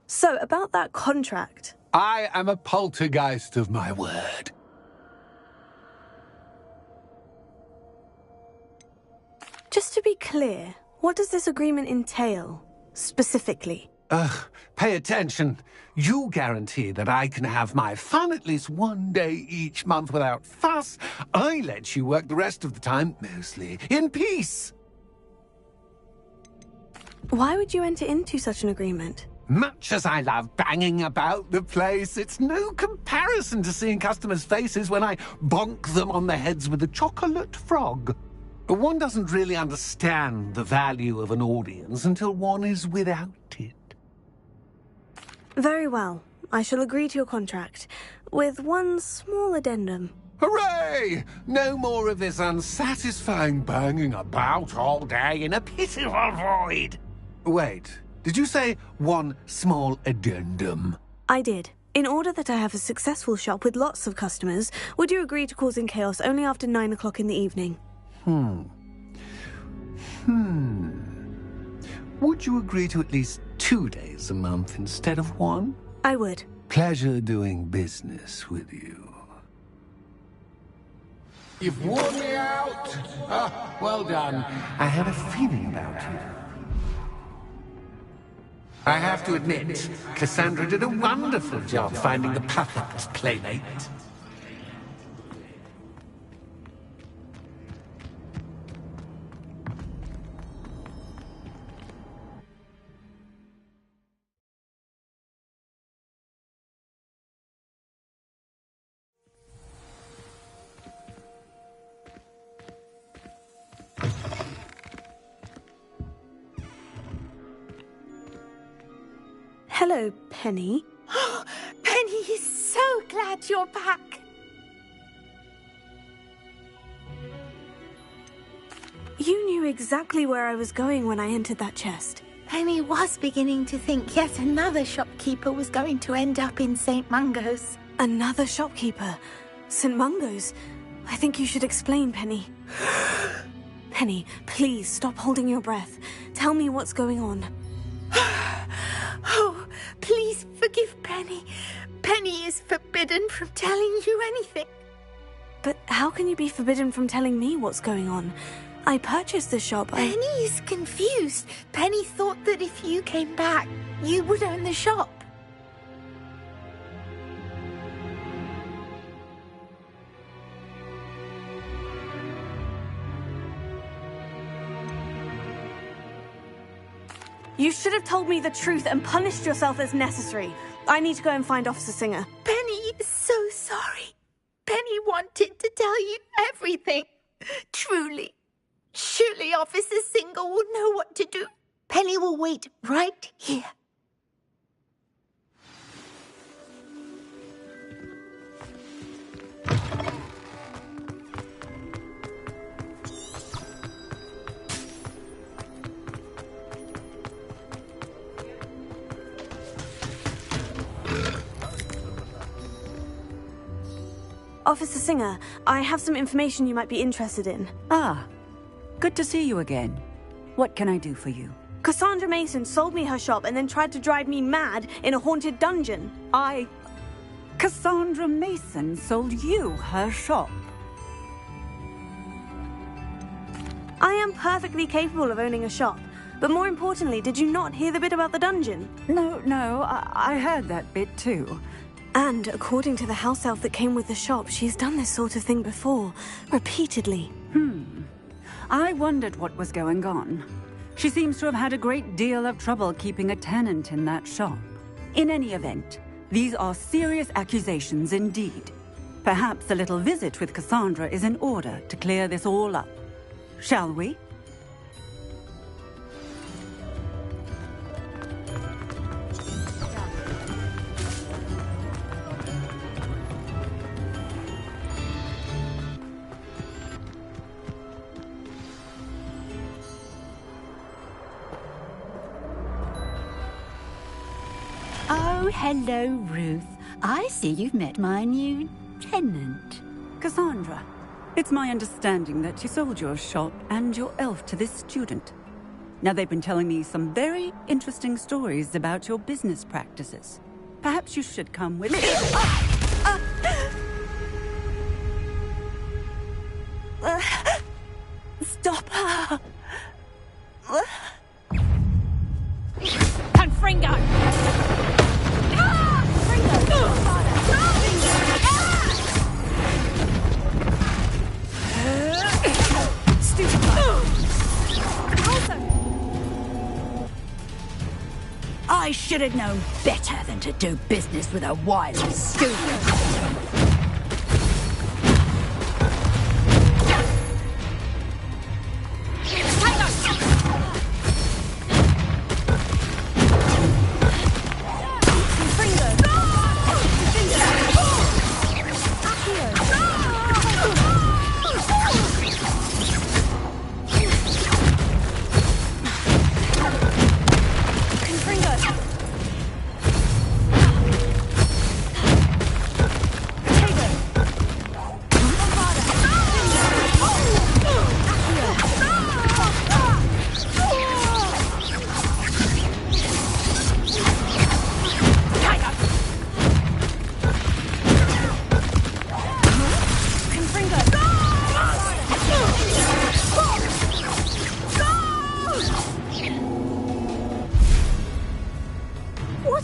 So, about that contract. I am a poltergeist of my word. Just to be clear, what does this agreement entail, specifically? Pay attention. You guarantee that I can have my fun at least one day each month without fuss. I let you work the rest of the time, mostly in peace. Why would you enter into such an agreement? Much as I love banging about the place, it's no comparison to seeing customers' faces when I bonk them on the heads with a chocolate frog. One doesn't really understand the value of an audience until one is without it. Very well. I shall agree to your contract, with one small addendum. Hooray! No more of this unsatisfying banging about all day in a pitiful void. Wait, Did you say one small addendum? I did. In order that I have a successful shop with lots of customers, would you agree to causing chaos only after 9 o'clock in the evening? Would you agree to at least 2 days a month instead of 1? I would. Pleasure doing business with you. You've worn me out. Well done. I have a feeling about you. I have to admit, Cassandra did a wonderful job finding the perfect playmate. Hello, Penny. Penny is so glad you're back. You knew exactly where I was going when I entered that chest. Penny was beginning to think yet another shopkeeper was going to end up in St. Mungo's. Another shopkeeper? St. Mungo's? I think you should explain, Penny. Penny, please stop holding your breath. Tell me what's going on. Oh, please forgive Penny. Penny is forbidden from telling you anything. But how can you be forbidden from telling me what's going on? I purchased the shop. Penny is confused. Penny thought that if you came back, you would own the shop. You should have told me the truth and punished yourself as necessary. I need to go and find Officer Singer. Penny is so sorry. Penny wanted to tell you everything. Truly. Surely Officer Singer will know what to do. Penny will wait right here. Officer Singer, I have some information you might be interested in. Ah, good to see you again. What can I do for you? Cassandra Mason sold me her shop and then tried to drive me mad in a haunted dungeon. Cassandra Mason sold you her shop? I am perfectly capable of owning a shop. But more importantly, did you not hear the bit about the dungeon? No, I heard that bit too. And according to the house elf that came with the shop, she's done this sort of thing before, repeatedly. I wondered what was going on. She seems to have had a great deal of trouble keeping a tenant in that shop. In any event, these are serious accusations indeed. Perhaps a little visit with Cassandra is in order to clear this all up. Shall we? Oh, hello, Ruth. I see you've met my new tenant. Cassandra, it's my understanding that you sold your shop and your elf to this student. Now, they've been telling me some very interesting stories about your business practices. Perhaps you should come with me. Stop her! Confringo! I should have known better than to do business with a wily student.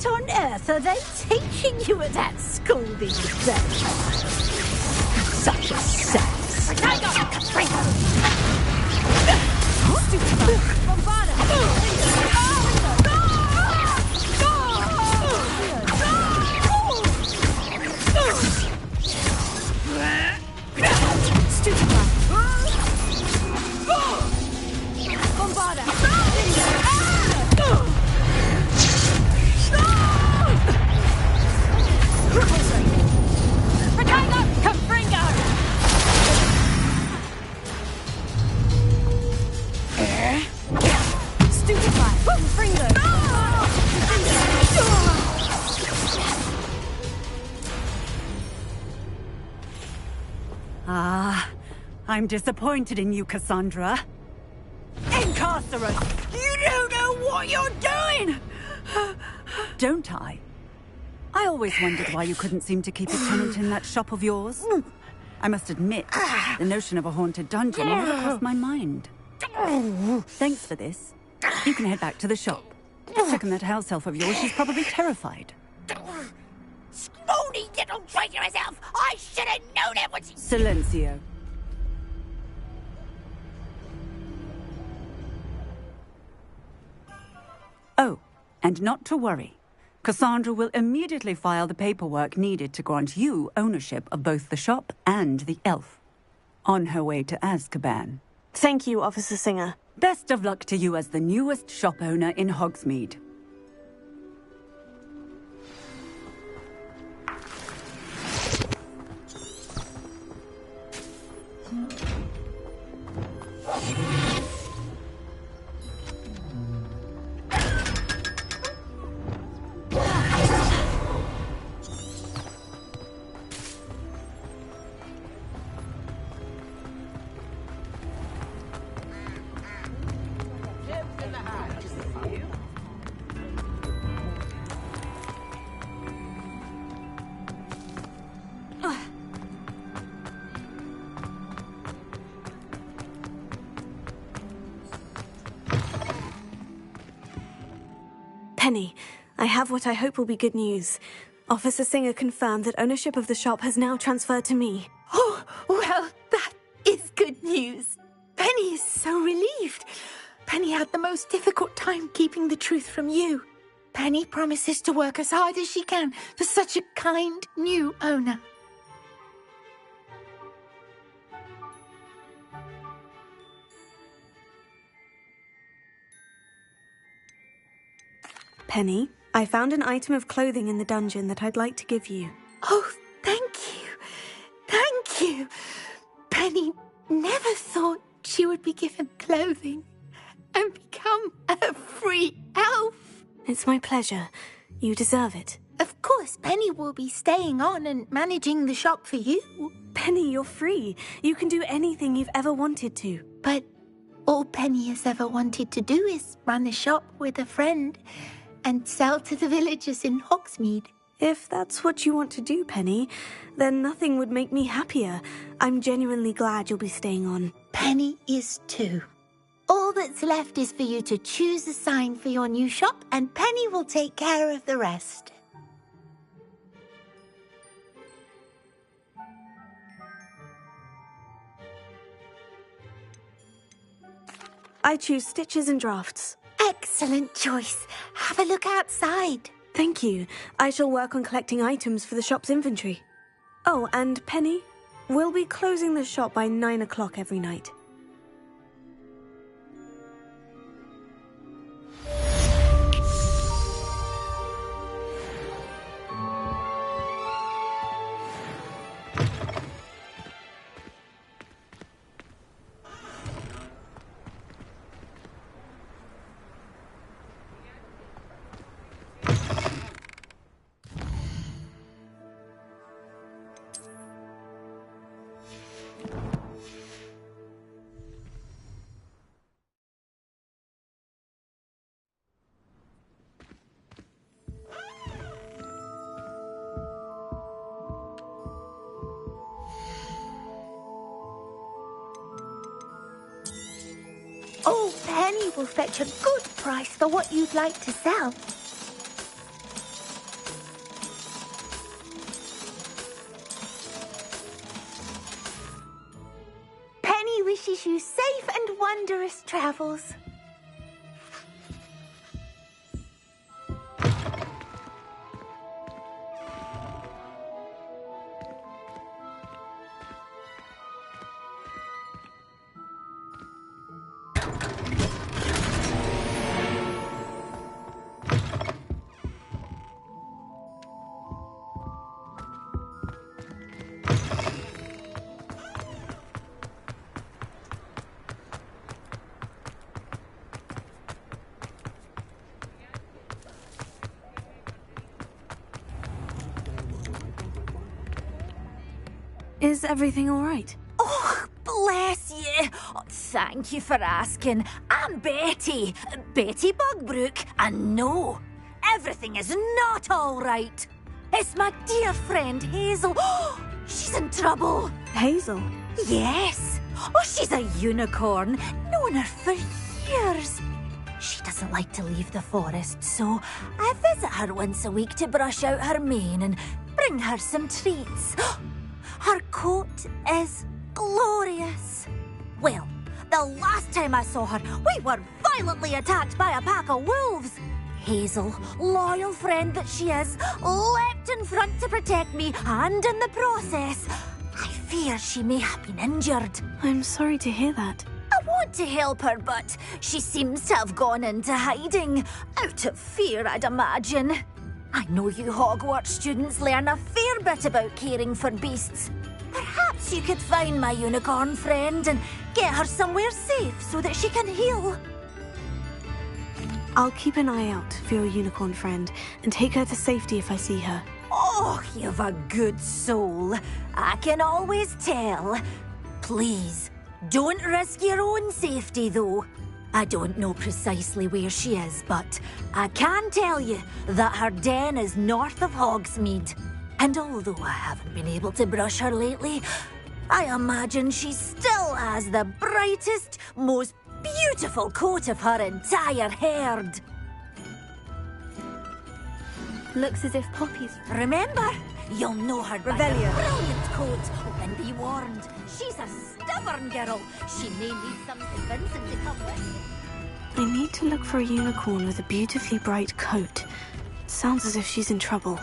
What on earth are they teaching you at that school these days? Such a sass. I'm disappointed in you, Cassandra. Incarcerate! You don't know what you're doing! Don't I? I always wondered why you couldn't seem to keep a tenant in that shop of yours. I must admit, the notion of a haunted dungeon never crossed my mind. Thanks for this. You can head back to the shop. Check on that house elf of yours. She's probably terrified. Scrawny little traitor herself! I should have known it when she... Silencio. Oh, and not to worry. Cassandra will immediately file the paperwork needed to grant you ownership of both the shop and the elf. On her way to Azkaban. Thank you, Officer Singer. Best of luck to you as the newest shop owner in Hogsmeade. Penny, I have what I hope will be good news. Officer Singer confirmed that ownership of the shop has now transferred to me. Oh, well, that is good news. Penny is so relieved. Penny had the most difficult time keeping the truth from you. Penny promises to work as hard as she can for such a kind new owner. Penny, I found an item of clothing in the dungeon that I'd like to give you. Oh, thank you. Thank you. Penny never thought she would be given clothing and become a free elf. It's my pleasure. You deserve it. Of course, Penny will be staying on and managing the shop for you. Penny, you're free. You can do anything you've ever wanted to. But all Penny has ever wanted to do is run a shop with a friend and sell to the villagers in Hogsmeade. If that's what you want to do, Penny, then nothing would make me happier. I'm genuinely glad you'll be staying on. Penny is too. All that's left is for you to choose a sign for your new shop, and Penny will take care of the rest. I choose stitches and drafts. Excellent choice. Have a look outside. Thank you. I shall work on collecting items for the shop's inventory. Oh, and Penny, we'll be closing the shop by 9 o'clock every night. Oh, Penny will fetch a good price for what you'd like to sell. wishes you safe and wondrous travels. Is everything all right? Oh, bless you. Oh, thank you for asking. I'm Betty. Betty Bugbrook. And no, everything is not all right. It's my dear friend Hazel. Oh, she's in trouble. Hazel? Yes. Oh, she's a unicorn. Known her for years. She doesn't like to leave the forest, so I visit her once a week to brush out her mane and bring her some treats. Her coat is glorious. Well, the last time I saw her, we were violently attacked by a pack of wolves. Hazel, loyal friend that she is, leapt in front to protect me, and in the process, I fear she may have been injured. I'm sorry to hear that. I want to help her, but she seems to have gone into hiding. Out of fear, I'd imagine. I know you Hogwarts students learn a fair bit about caring for beasts. Perhaps you could find my unicorn friend and get her somewhere safe so that she can heal. I'll keep an eye out for your unicorn friend and take her to safety if I see her. Oh, you've a good soul. I can always tell. Please, don't risk your own safety, though. I don't know precisely where she is, but I can tell you that her den is north of Hogsmeade. And although I haven't been able to brush her lately, I imagine she still has the brightest, most beautiful coat of her entire herd. Looks as if Poppy's... Remember, you'll know her by her Revelio. brilliant coat. Oh, and be warned, she's a stubborn girl. She may need some convincing to come with. I need to look for a unicorn with a beautifully bright coat. Sounds as if she's in trouble.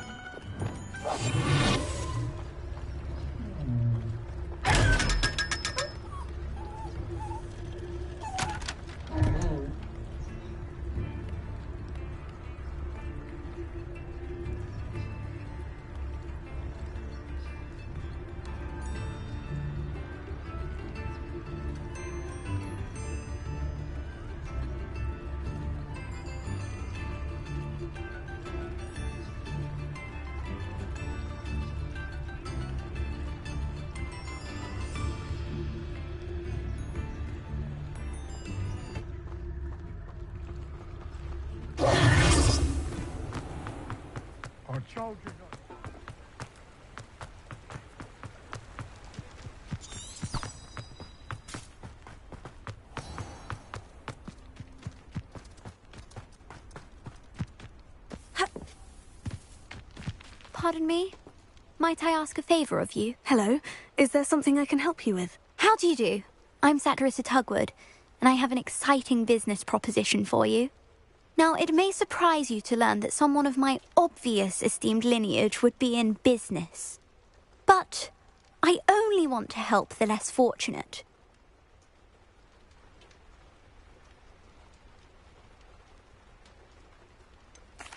Pardon me? Might I ask a favour of you? Hello, is there something I can help you with? How do you do? I'm Satirissa Tugwood, and I have an exciting business proposition for you. Now, it may surprise you to learn that someone of my obvious esteemed lineage would be in business. But I only want to help the less fortunate.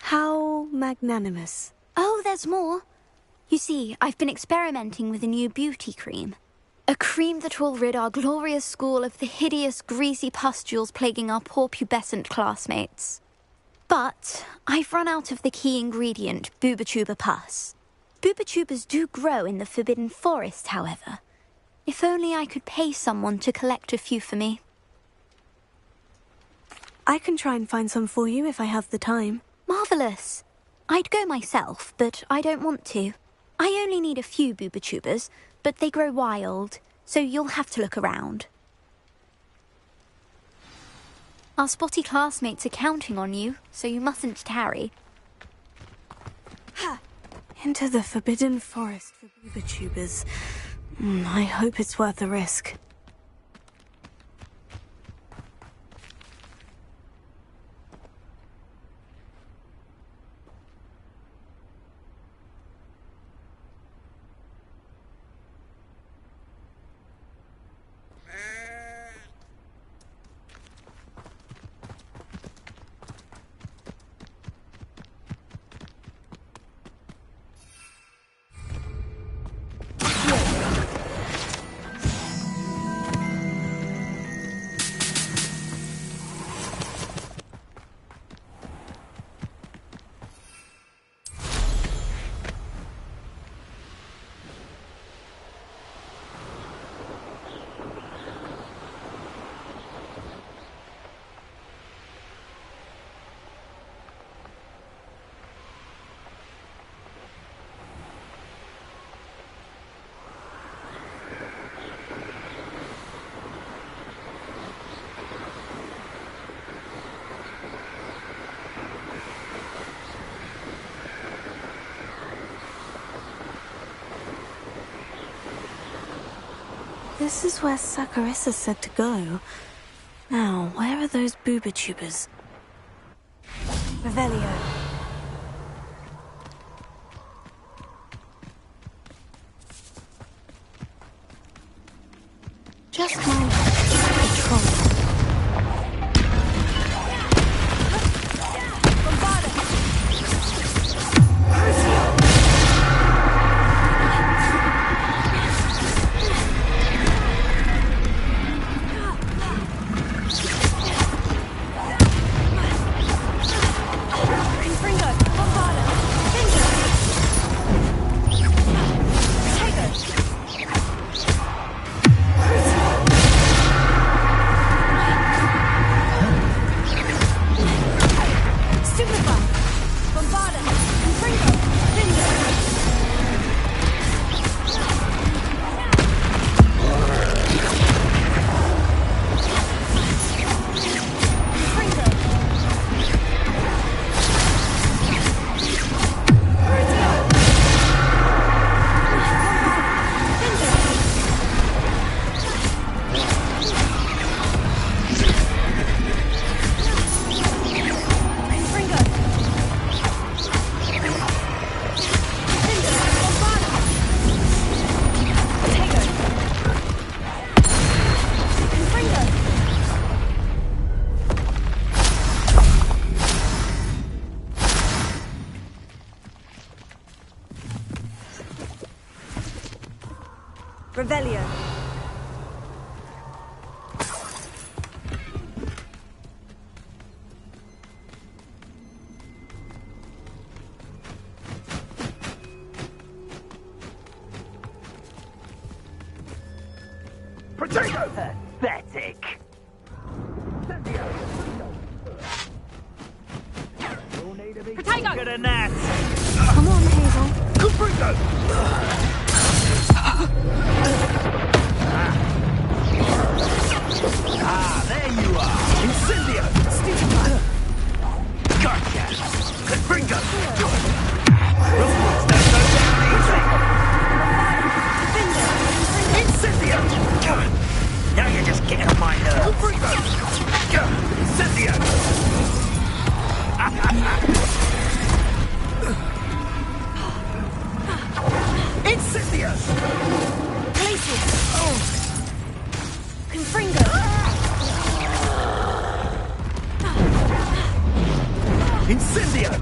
How magnanimous. Oh, there's more. You see, I've been experimenting with a new beauty cream. A cream that will rid our glorious school of the hideous, greasy pustules plaguing our poor pubescent classmates. But I've run out of the key ingredient, Boobotuber pus. Boobotubers do grow in the Forbidden Forest, however. If only I could pay someone to collect a few for me. I can try and find some for you if I have the time. Marvellous. I'd go myself, but I don't want to. I only need a few Boobotubers, but they grow wild, so you'll have to look around. Our spotty classmates are counting on you, so you mustn't tarry. Into the Forbidden Forest for Boobotubers. I hope it's worth the risk. This is where Saccharissa said to go. Now, where are those booba tubers? Revelio. Just mind control. Revelio. Potato! Pathetic! Potato! Good at that! Come on, Hazel. Confringo! There you are! Incendio! Gotcha! Confringo! Robots don't go down easy! Incendio! Now you're just getting on my nerves! Confringo! Incendio! Incendio! Glacius. Oh. Confringo. Incendio!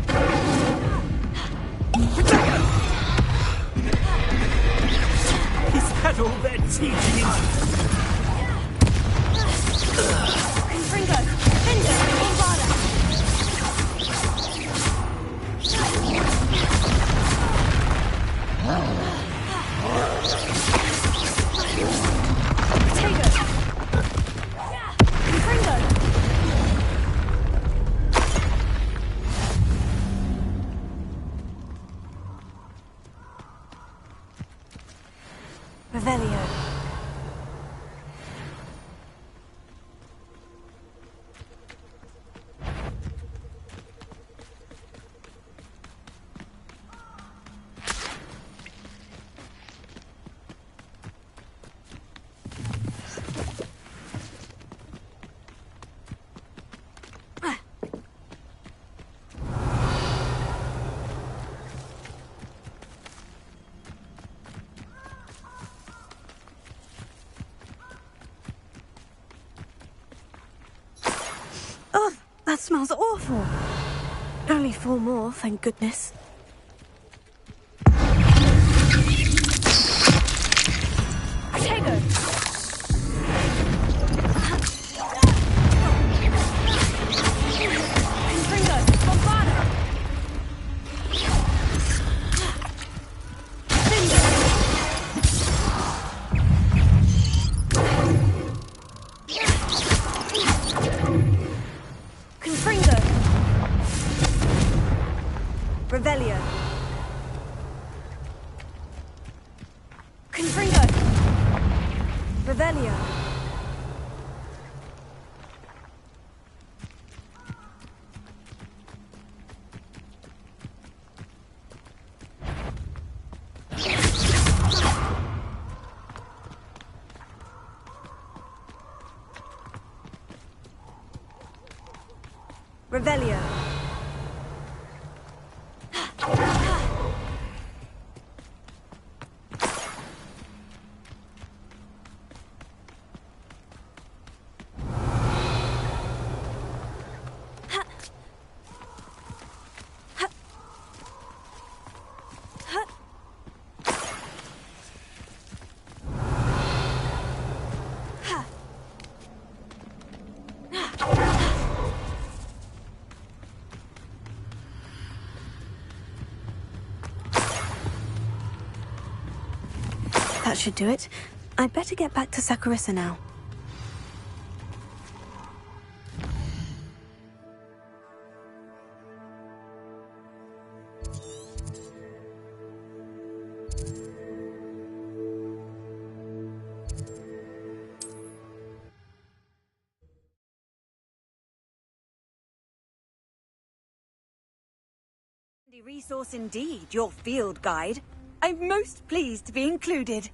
Potato! Is that all they're teaching you? Confringo. Findo. Bombada. Potato. Confringo. Revelio. Oh, that smells awful. Only 4 more, thank goodness. Potato. Confringo. Bombada. Findo. Confringo. Revelio. Confringo. Revelio. Revelio. That should do it. I'd better get back to Saccharissa now. Resource indeed, your field guide. I'm most pleased to be included.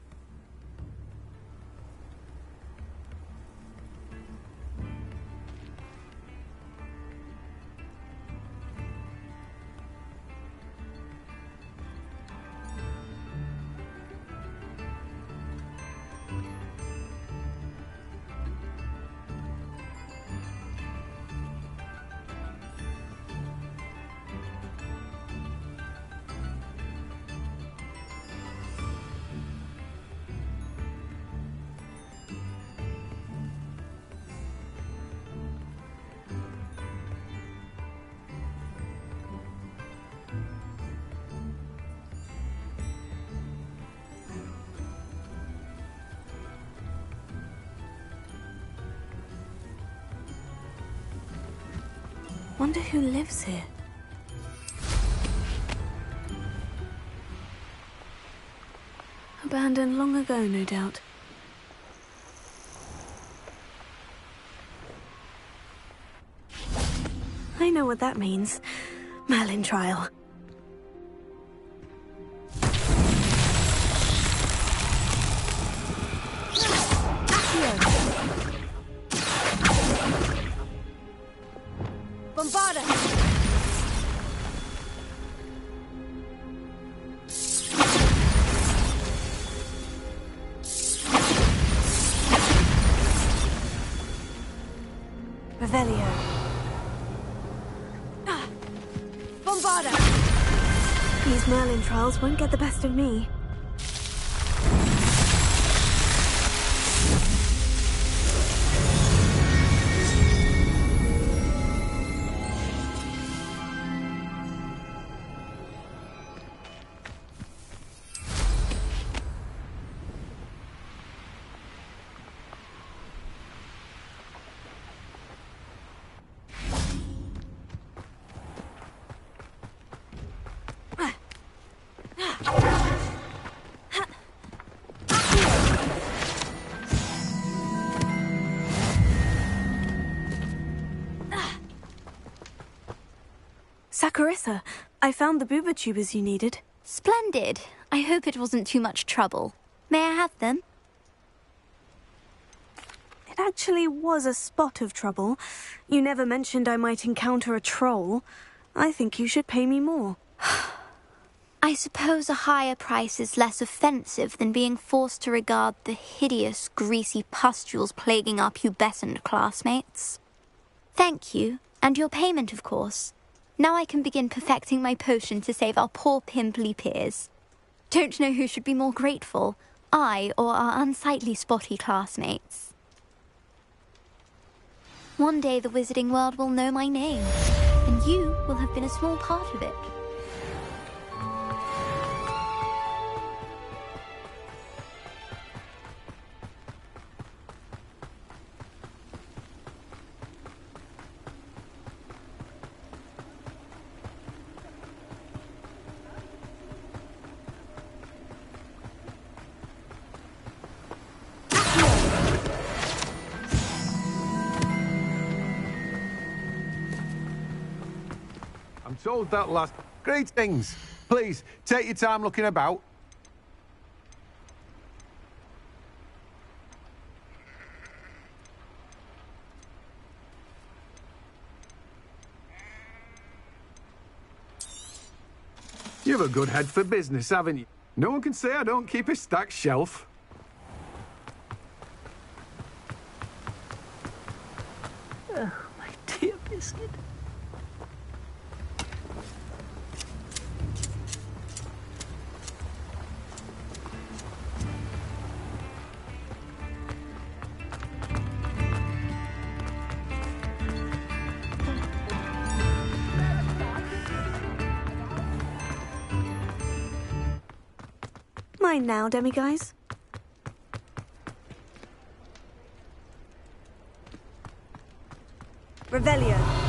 Wonder who lives here. Abandoned long ago, no doubt. I know what that means. Merlin trial. Bombarda! Revelio. Bombarda! These Merlin trials won't get the best of me. Saccharissa, I found the booba tubers you needed. Splendid. I hope it wasn't too much trouble. May I have them? It actually was a spot of trouble. You never mentioned I might encounter a troll. I think you should pay me more. I suppose a higher price is less offensive than being forced to regard the hideous, greasy pustules plaguing our pubescent classmates. Thank you, and your payment, of course. Now I can begin perfecting my potion to save our poor pimply peers. Don't know who should be more grateful, I or our unsightly spotty classmates. One day the wizarding world will know my name, and you will have been a small part of it. I'm told that last... Greetings! Please, take your time looking about. You've a good head for business, haven't you? No one can say I don't keep a stacked shelf. Oh, my dear biscuit. Mine now, demiguise. Revelio.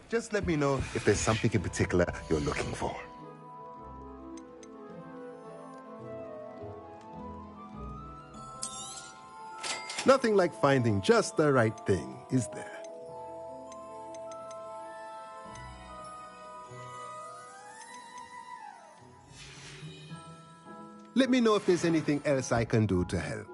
Just let me know if there's something in particular you're looking for. Nothing like finding just the right thing, is there? Let me know if there's anything else I can do to help.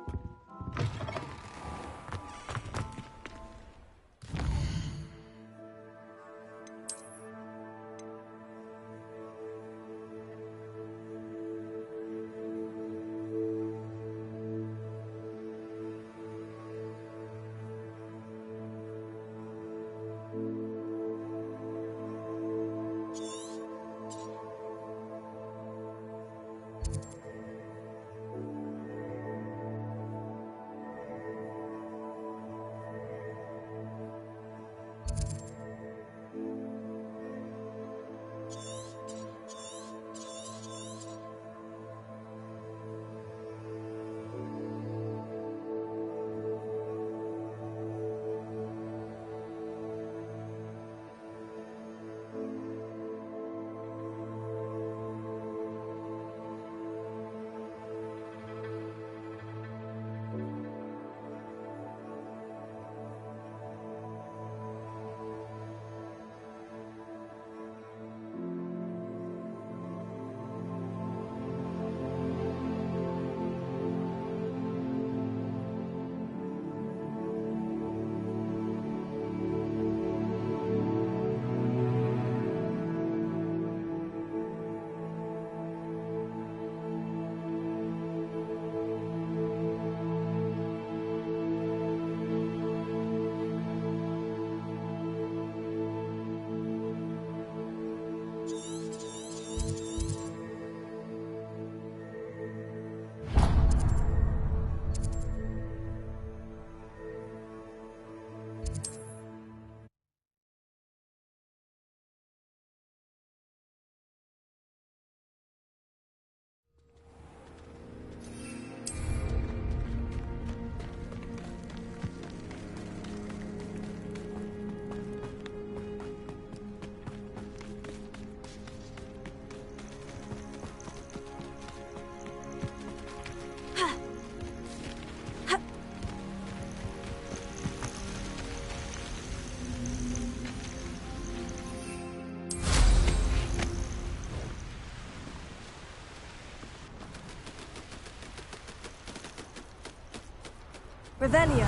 Revelio.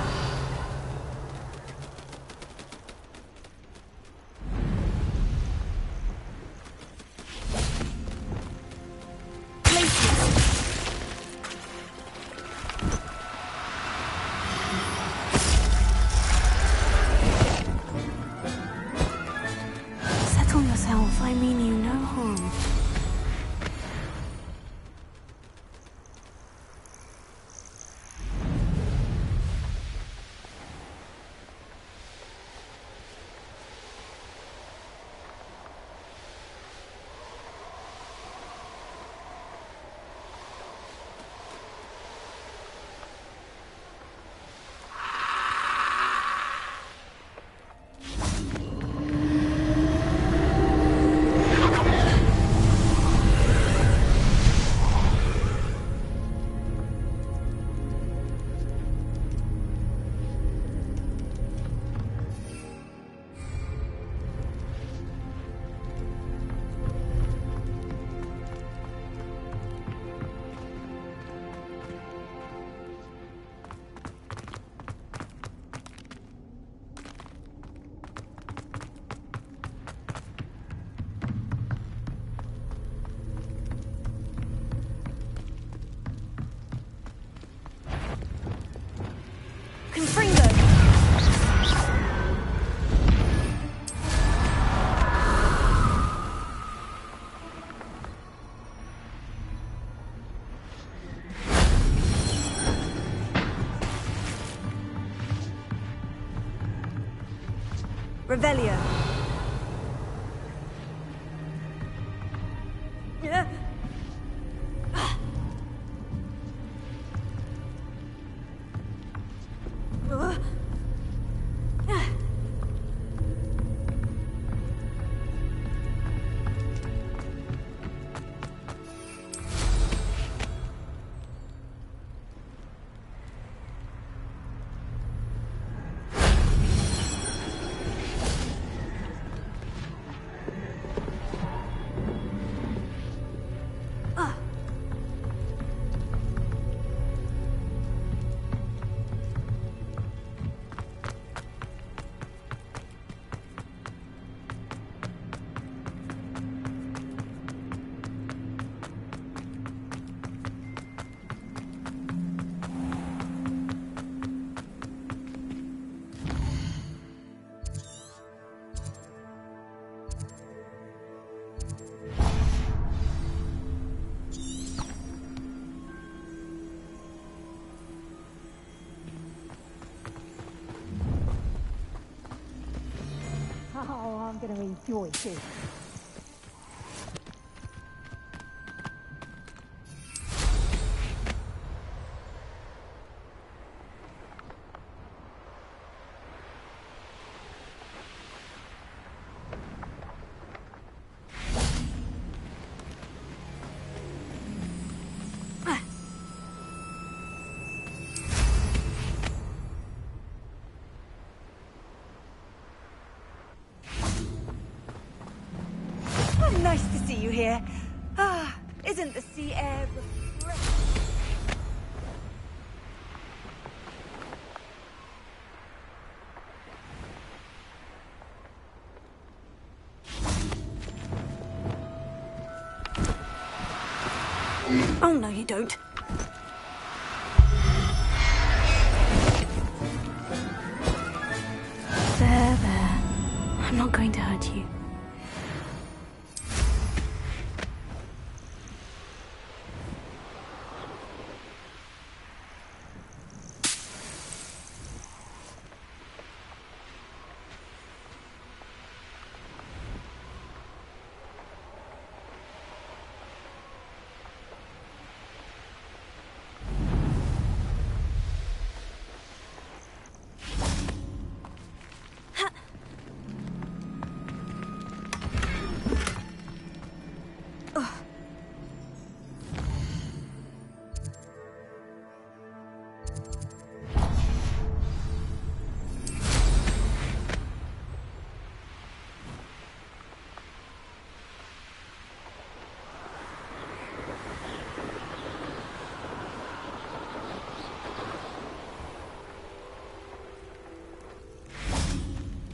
Settle yourself. I mean you no harm. Revelio. Oh, I'm going to enjoy this. Nice to see you here. Ah, isn't the sea air refreshing? Oh, no, you don't. There. I'm not going to hurt you.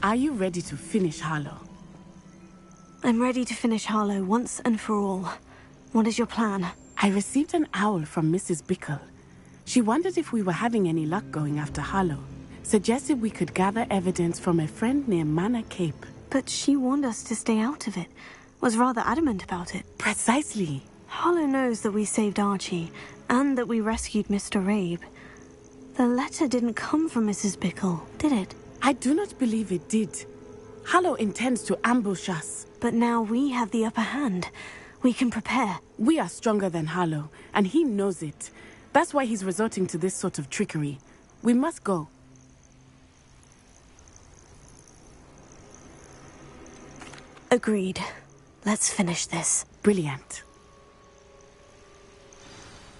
Are you ready to finish Harlow? I'm ready to finish Harlow once and for all. What is your plan? I received an owl from Mrs. Bickle. She wondered if we were having any luck going after Harlow. Suggested we could gather evidence from a friend near Manor Cape. But she warned us to stay out of it. Was rather adamant about it. Precisely. Harlow knows that we saved Archie, and that we rescued Mr. Rabe. The letter didn't come from Mrs. Bickle, did it? I do not believe it did. Harlow intends to ambush us. But now we have the upper hand. We can prepare. We are stronger than Harlow, and he knows it. That's why he's resorting to this sort of trickery. We must go. Agreed. Let's finish this. Brilliant.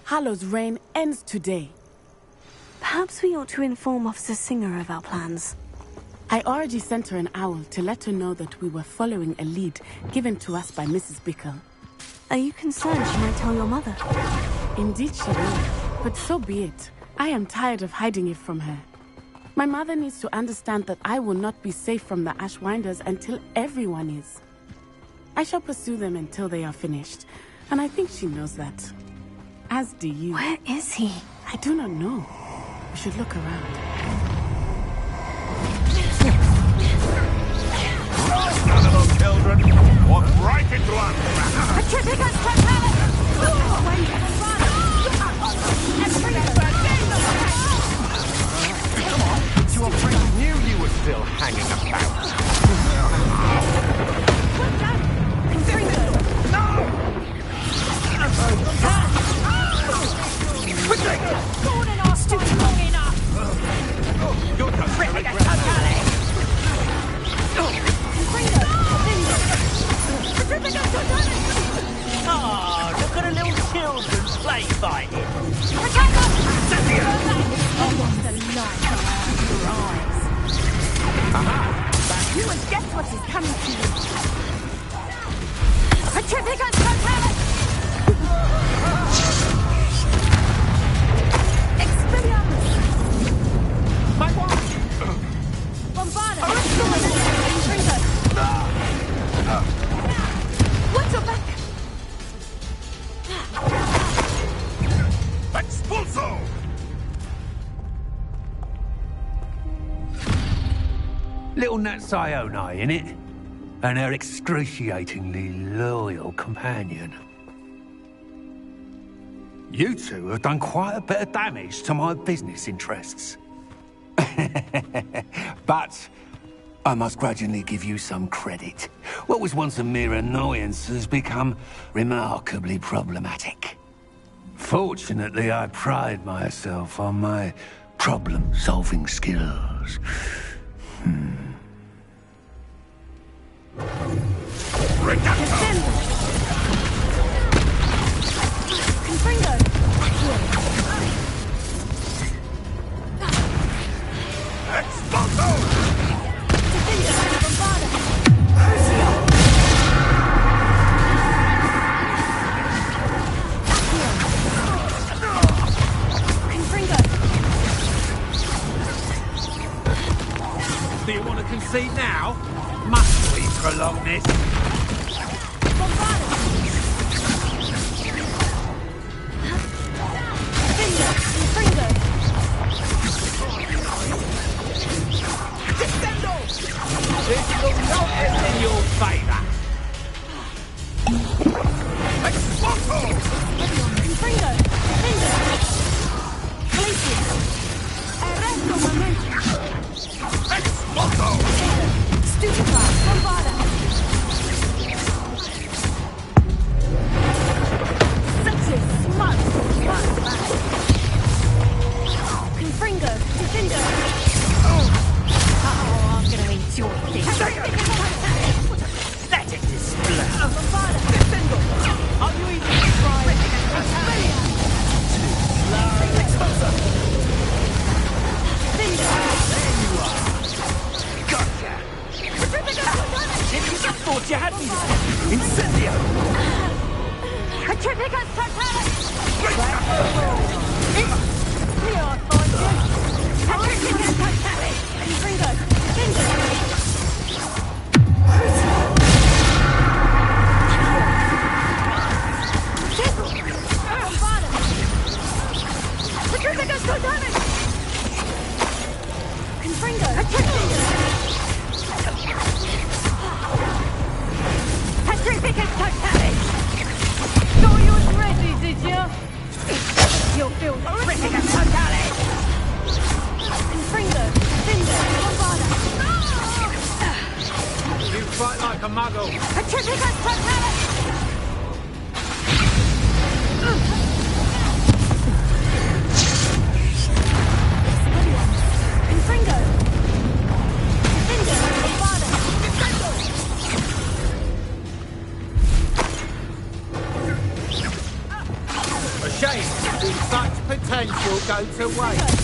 Harlow's reign ends today. Perhaps we ought to inform Officer Singer of our plans. I already sent her an owl to let her know that we were following a lead given to us by Mrs. Bickle. Are you concerned she might tell your mother? Indeed she will, but so be it. I am tired of hiding it from her. My mother needs to understand that I will not be safe from the Ashwinders until everyone is. I shall pursue them until they are finished, and I think she knows that. As do you. Where is he? I do not know. We should look around. Little children, walk right into our Your friend knew you were still hanging about. You will get what is coming to you. Petrificus totalis! Expelliarmus! My watch! Bombarda! Infringo! What's your back? Expulso! Little Nat Sioni, innit? And her excruciatingly loyal companion. You two have done quite a bit of damage to my business interests. But I must grudgingly give you some credit. What was once a mere annoyance has become remarkably problematic. Fortunately, I pride myself on my problem-solving skills. Confringo! Expulso! Defender! Bombarda! Crucio! Confringo! Do you want to concede now? Must we prolong this? Bombarda! Defender! Confringo! Descendo! This will not end in your favor. Expulso! Confringo! Defender! Glacius! Arresto momento! Expulso! Stupefy! Bombarda! Sexist! Smart! Confringo! Defender! I'm gonna enjoy this. Pathetic display! Bombarda! Descendo! Are you even trying? Expulso! Defender! Gotcha! If you just thought you had me! Incendio! Petrificus totalis! Clear for you! Petrificus totalis! Confringo! Defender! Bombarda! Petrificus totalis! Confringo! Petrificus totalis! Thought you was ready, did you? You'll feel Petrificus totalis! Confringo! Defender! Bombarda! You fight like a muggle. Petrificus totalis! Confringo! Defender! Bombarda! A shame to see such potential go to waste.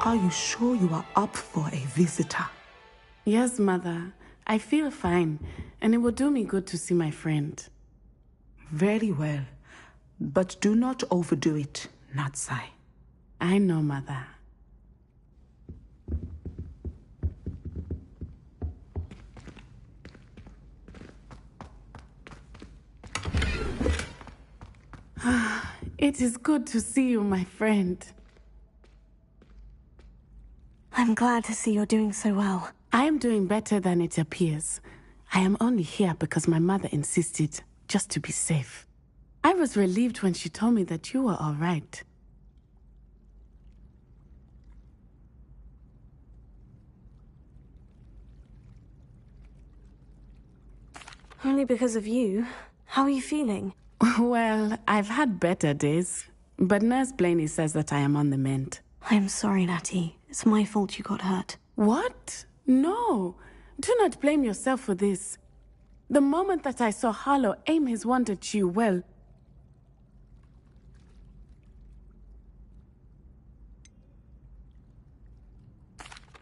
Are you sure you are up for a visitor? Yes, Mother. I feel fine, and it will do me good to see my friend. Very well. But do not overdo it, Natsai. I know, Mother. It is good to see you, my friend. I'm glad to see you're doing so well. I am doing better than it appears. I am only here because my mother insisted, just to be safe. I was relieved when she told me that you were all right. Only because of you. How are you feeling? Well, I've had better days, but Nurse Blaney says that I am on the mend. I'm sorry, Natty. It's my fault you got hurt. What? No. Do not blame yourself for this. The moment that I saw Harlow aim his wand at you, well...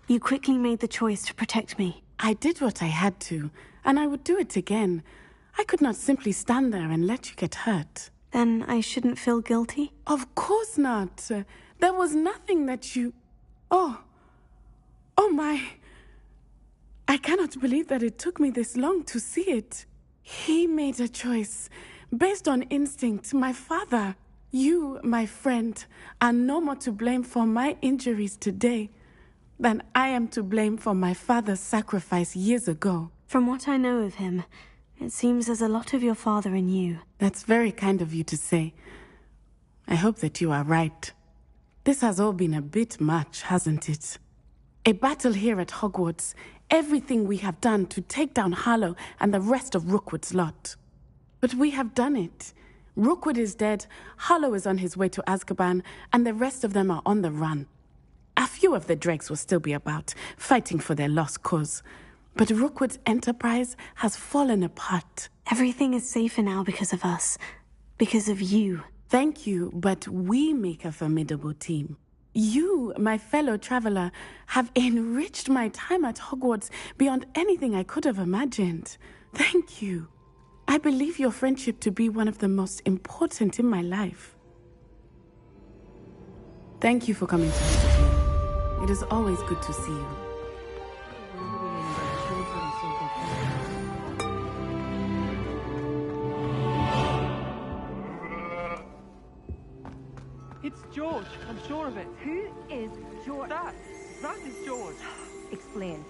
You quickly made the choice to protect me. I did what I had to, and I would do it again. I could not simply stand there and let you get hurt. Then I shouldn't feel guilty? Of course not. There was nothing that you... Oh my... I cannot believe that it took me this long to see it. He made a choice based on instinct. My father, you, my friend, are no more to blame for my injuries today than I am to blame for my father's sacrifice years ago. From what I know of him, it seems there's a lot of your father in you. That's very kind of you to say. I hope that you are right. This has all been a bit much, hasn't it? A battle here at Hogwarts, everything we have done to take down Harlow and the rest of Rookwood's lot. But we have done it. Rookwood is dead, Harlow is on his way to Azkaban, and the rest of them are on the run. A few of the dregs will still be about, fighting for their lost cause. But Rookwood's enterprise has fallen apart. Everything is safer now because of us. Because of you. Thank you, but we make a formidable team. You, my fellow traveler, have enriched my time at Hogwarts beyond anything I could have imagined. Thank you. I believe your friendship to be one of the most important in my life. Thank you for coming to visit me. It is always good to see you. It's George, I'm sure of it. Who is George? That is George. Explain.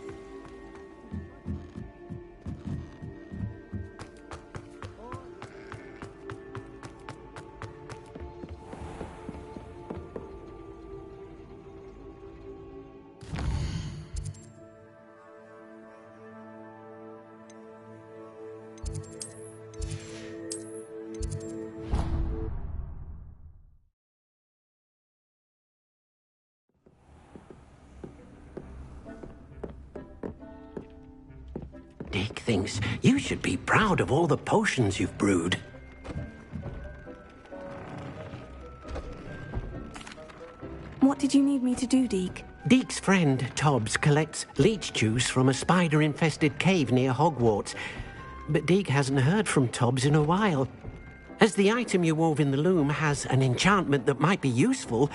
Dick thinks you should be proud of all the potions you've brewed. What did you need me to do, Deke? Deke's friend, Tobbs, collects leech juice from a spider-infested cave near Hogwarts. But Deke hasn't heard from Tobbs in a while. As the item you wove in the loom has an enchantment that might be useful,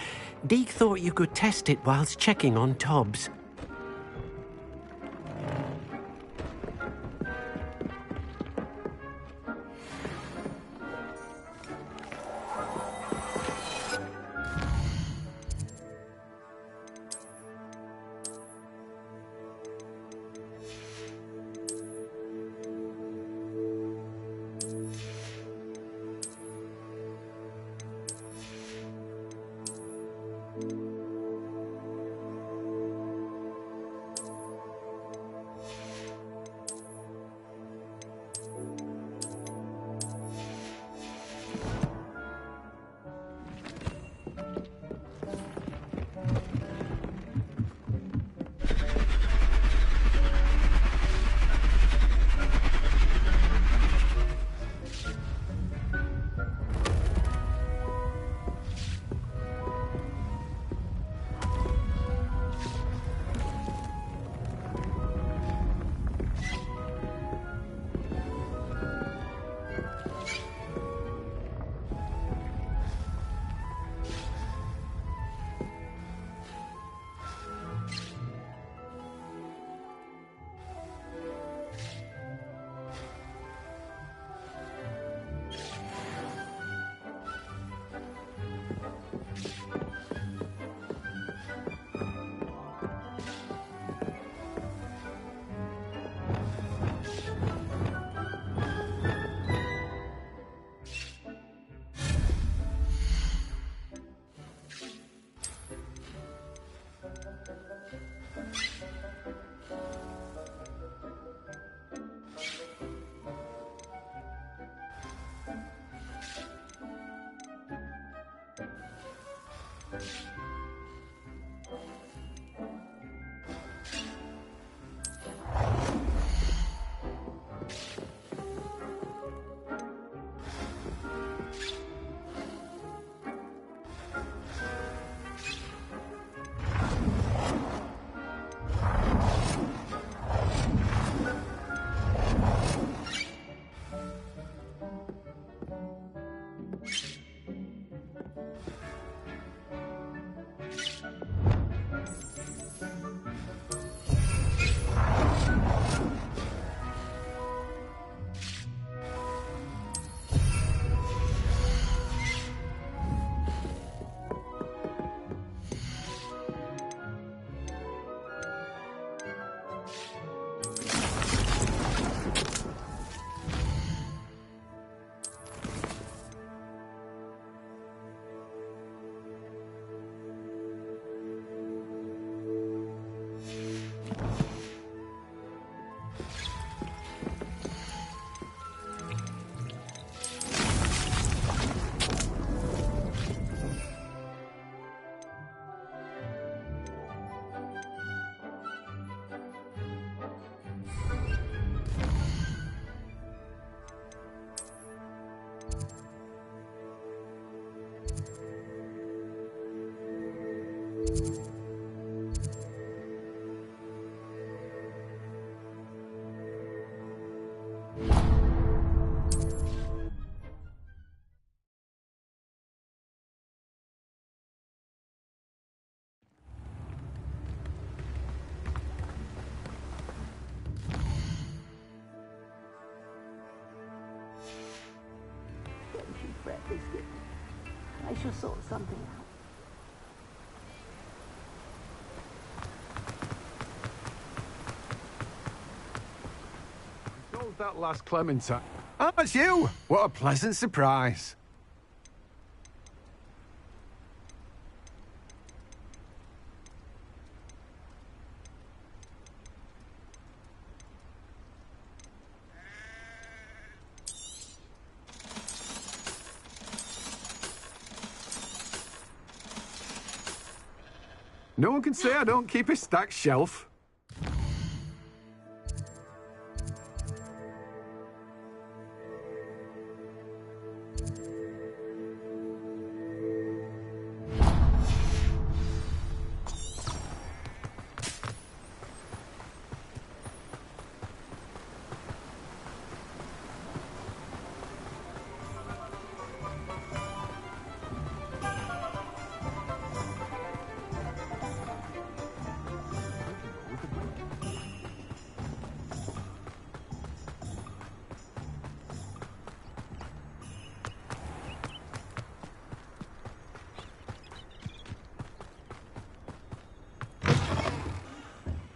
Deke thought you could test it whilst checking on Tobbs. breath is good. I shall sort something out. Sold that last Clementine. Ah, it's you! What a pleasant surprise. No one can say I don't keep a stacked shelf.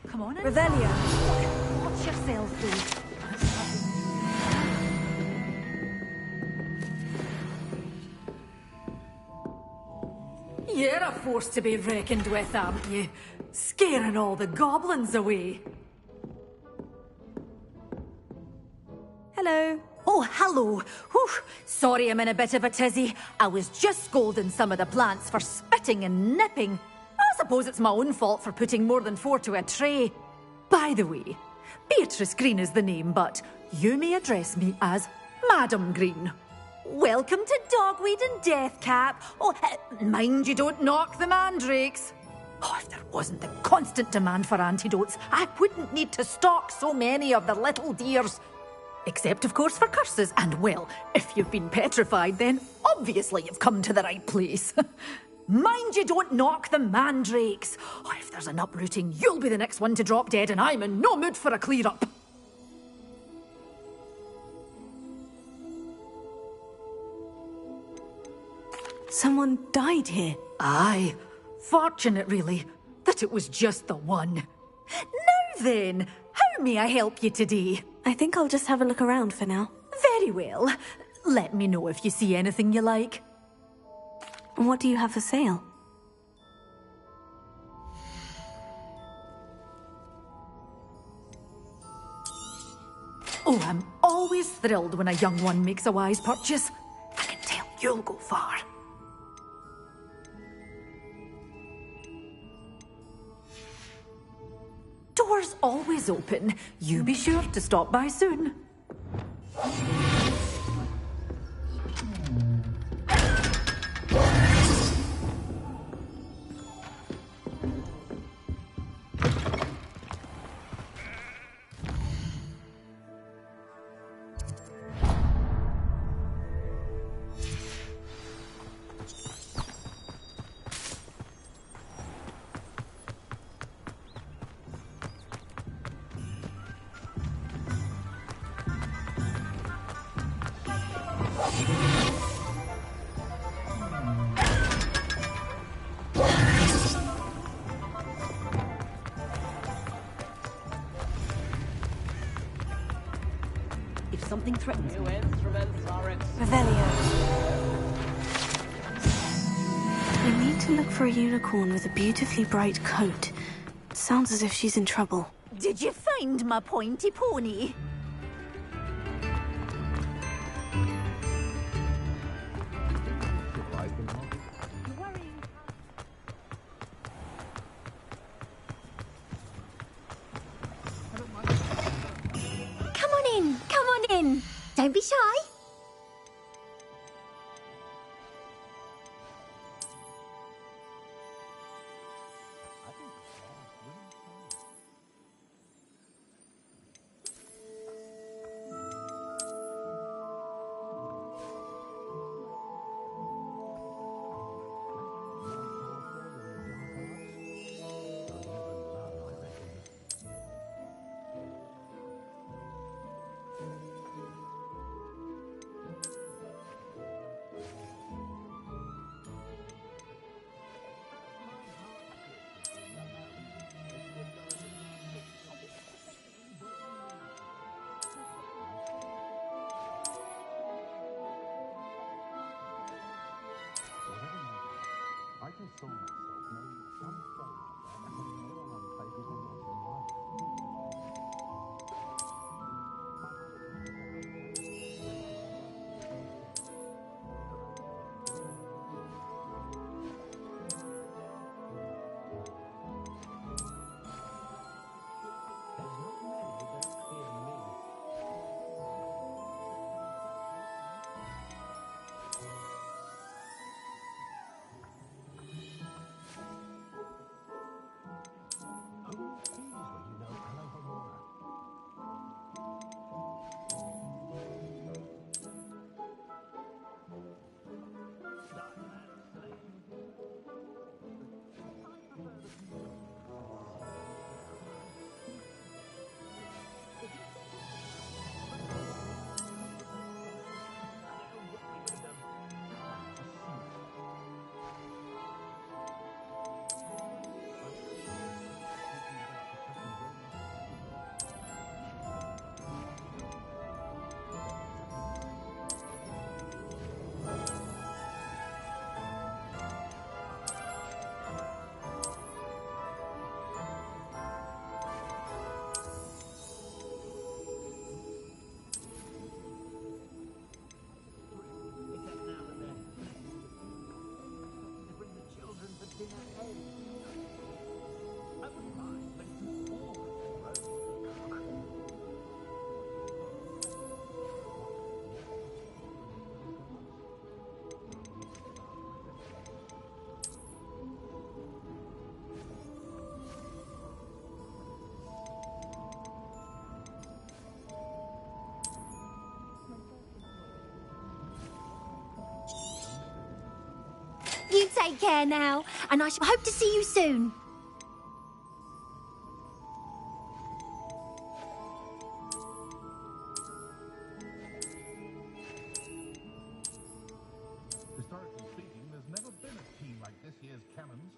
Come on in. Revelio. Watch yourself, though. You're a force to be reckoned with, aren't you? Scaring all the goblins away. Hello. Oh, hello. Whew. Sorry I'm in a bit of a tizzy. I was just scolding some of the plants for spitting and nipping. I suppose it's my own fault for putting more than 4 to a tray. By the way, Beatrice Green is the name, but you may address me as Madam Green. Welcome to Dogweed and Deathcap. Oh, mind you don't knock the mandrakes. Oh, if there wasn't the constant demand for antidotes, I wouldn't need to stock so many of the little dears. Except, of course, for curses. And, well, if you've been petrified, then obviously you've come to the right place. Mind you don't knock the mandrakes. Oh, if there's an uprooting, you'll be the next one to drop dead, and I'm in no mood for a clear-up. Someone died here. Aye. Fortunate, really, that it was just the one. Now then, how may I help you today? I think I'll just have a look around for now. Very well. Let me know if you see anything you like. What do you have for sale? Oh, I'm always thrilled when a young one makes a wise purchase. I can tell you'll go far. Doors always open. You be sure to stop by soon. If something threatens me... Revelio. We need to look for a unicorn with a beautifully bright coat. Sounds as if she's in trouble. Did you find my pointy pony? Come on in. Don't be shy. care now, and I shall hope to see you soon. Historically speaking, there's never been a team like this year's Cannons.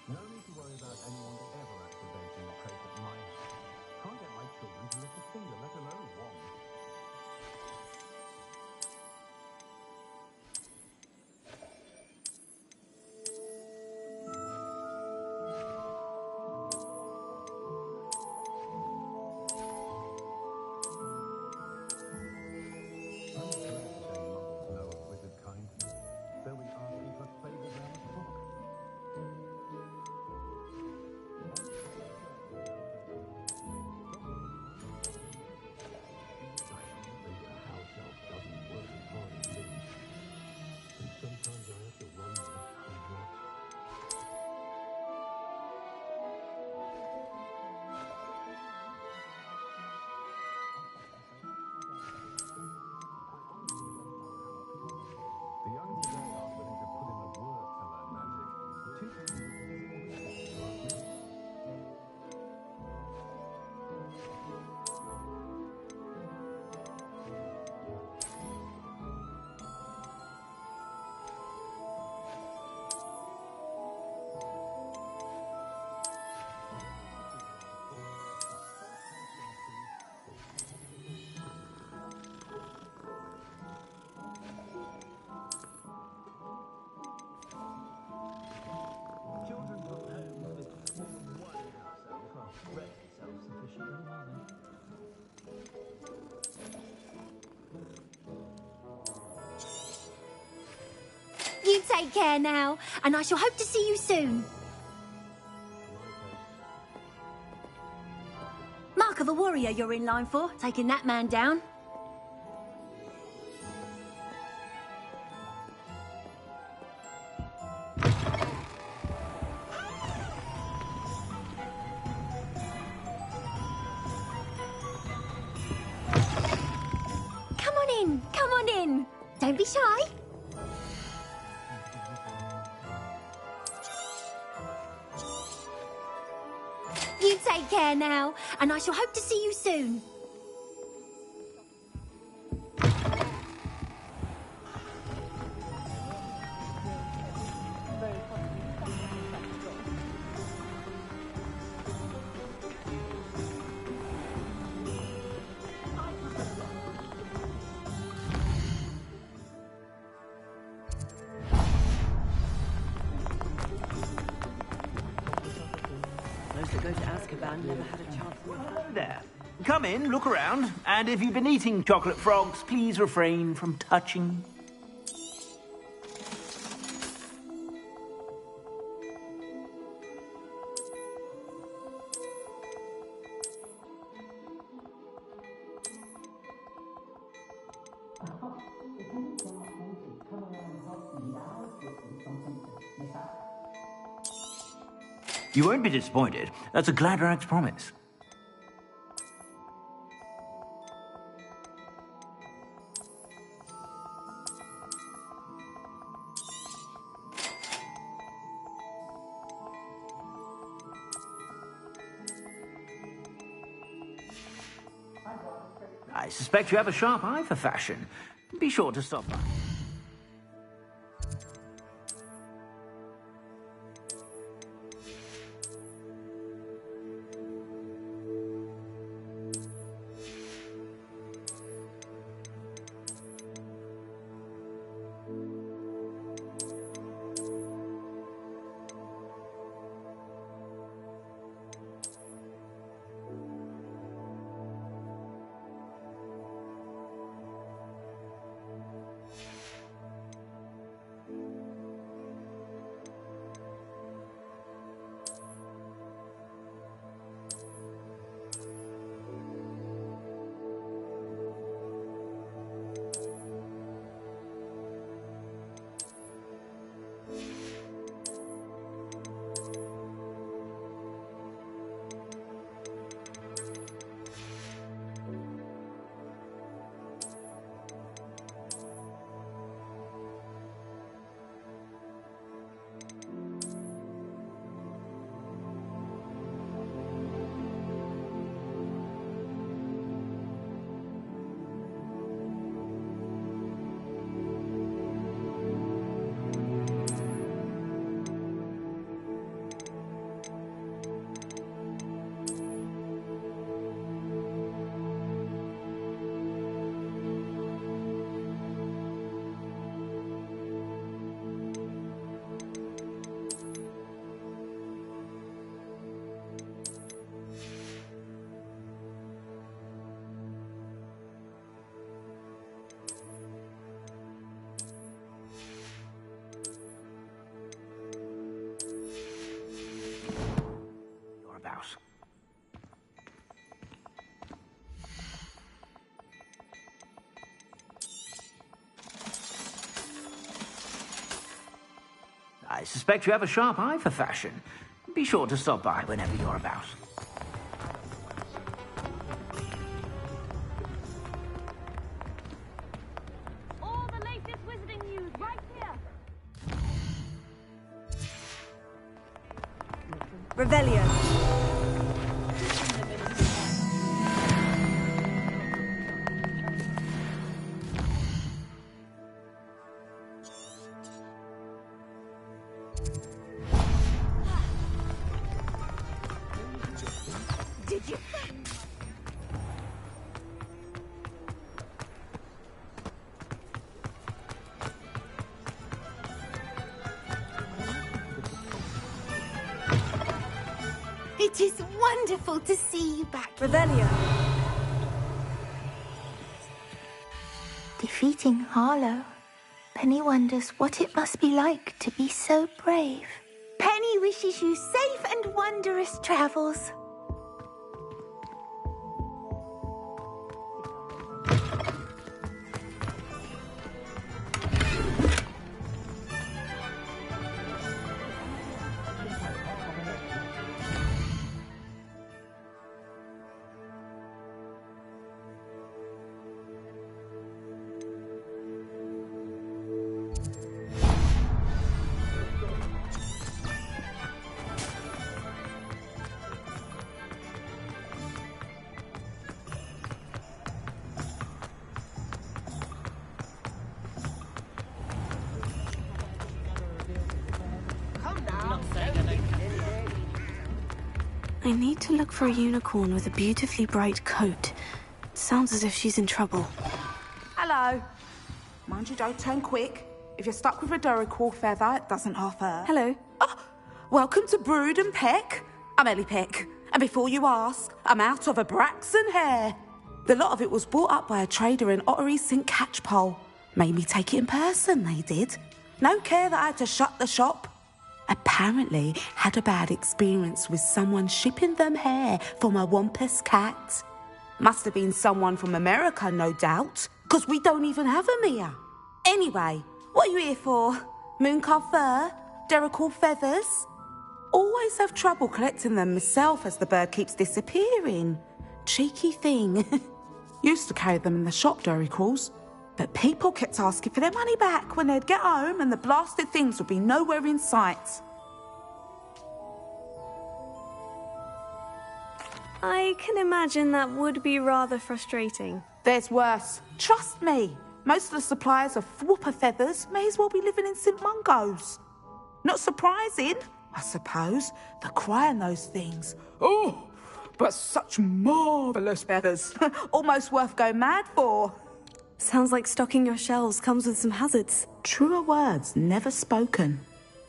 No need to worry about anyone ever activating the trait at my house. Can't get my children to lift a finger, let alone one. The young today are willing to put in the work to learn magic. Children from homes with more than one house elf are rarely self-sufficient, though, are they? You take care now, and I shall hope to see you soon. Mark of a warrior you're in line for, taking that man down. Come on in. Don't be shy. You take care now, and I shall hope to see you soon. Those that go to Azkaban never had a chance. Hello there. Come in, look around, and if you've been eating chocolate frogs, please refrain from touching. You won't be disappointed. That's a Gladrag's promise. I suspect you have a sharp eye for fashion. Be sure to stop by. suspect you have a sharp eye for fashion. Be sure to stop by whenever you're about. All the latest wizarding news right here. Revelio. Did you? It is wonderful to see you back. Revelio. Defeating Harlow. Penny wonders what it must be like to be so brave. Penny wishes you safe and wondrous travels. I need to look for a unicorn with a beautifully bright coat. Sounds as if she's in trouble. Hello. Mind you, don't turn quick. If you're stuck with a Duracell feather, it doesn't half hurt. Hello. Oh, welcome to Brood and Peck. I'm Ellie Peck. And before you ask, I'm out of a Braxton hair. The lot of it was bought up by a trader in Ottery St. Catchpole. Made me take it in person, they did. No care that I had to shut the shop. Apparently had a bad experience with someone shipping them hair for my Wampus cat. Must have been someone from America, no doubt, because we don't even have them here. Anyway, what are you here for? Mooncarved fur? Duracell feathers? Always have trouble collecting them myself as the bird keeps disappearing. Cheeky thing. Used to carry them in the shop, Duracalls. But people kept asking for their money back when they'd get home and the blasted things would be nowhere in sight. I can imagine that would be rather frustrating. There's worse. Trust me. Most of the suppliers of whooper feathers may as well be living in St. Mungo's. Not surprising, I suppose. The cry on those things. Oh, but such marvellous feathers. Almost worth going mad for. Sounds like stocking your shelves comes with some hazards. Truer words never spoken.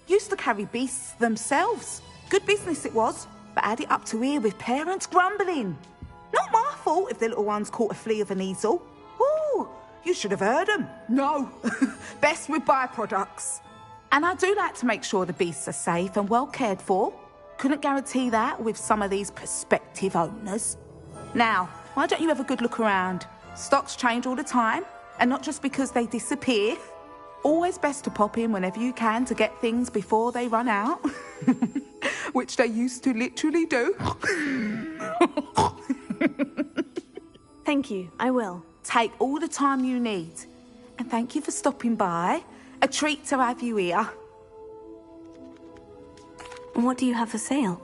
Used to carry beasts themselves. Good business it was, but had it up to here with parents grumbling. Not my fault if the little ones caught a flea of an easel. Ooh, you should have heard them. No, best with byproducts. And I do like to make sure the beasts are safe and well cared for. Couldn't guarantee that with some of these prospective owners. Now, why don't you have a good look around? Stocks change all the time, and not just because they disappear. Always best to pop in whenever you can to get things before they run out. Which they used to literally do. Thank you, I will. Take all the time you need. And thank you for stopping by. A treat to have you here. What do you have for sale?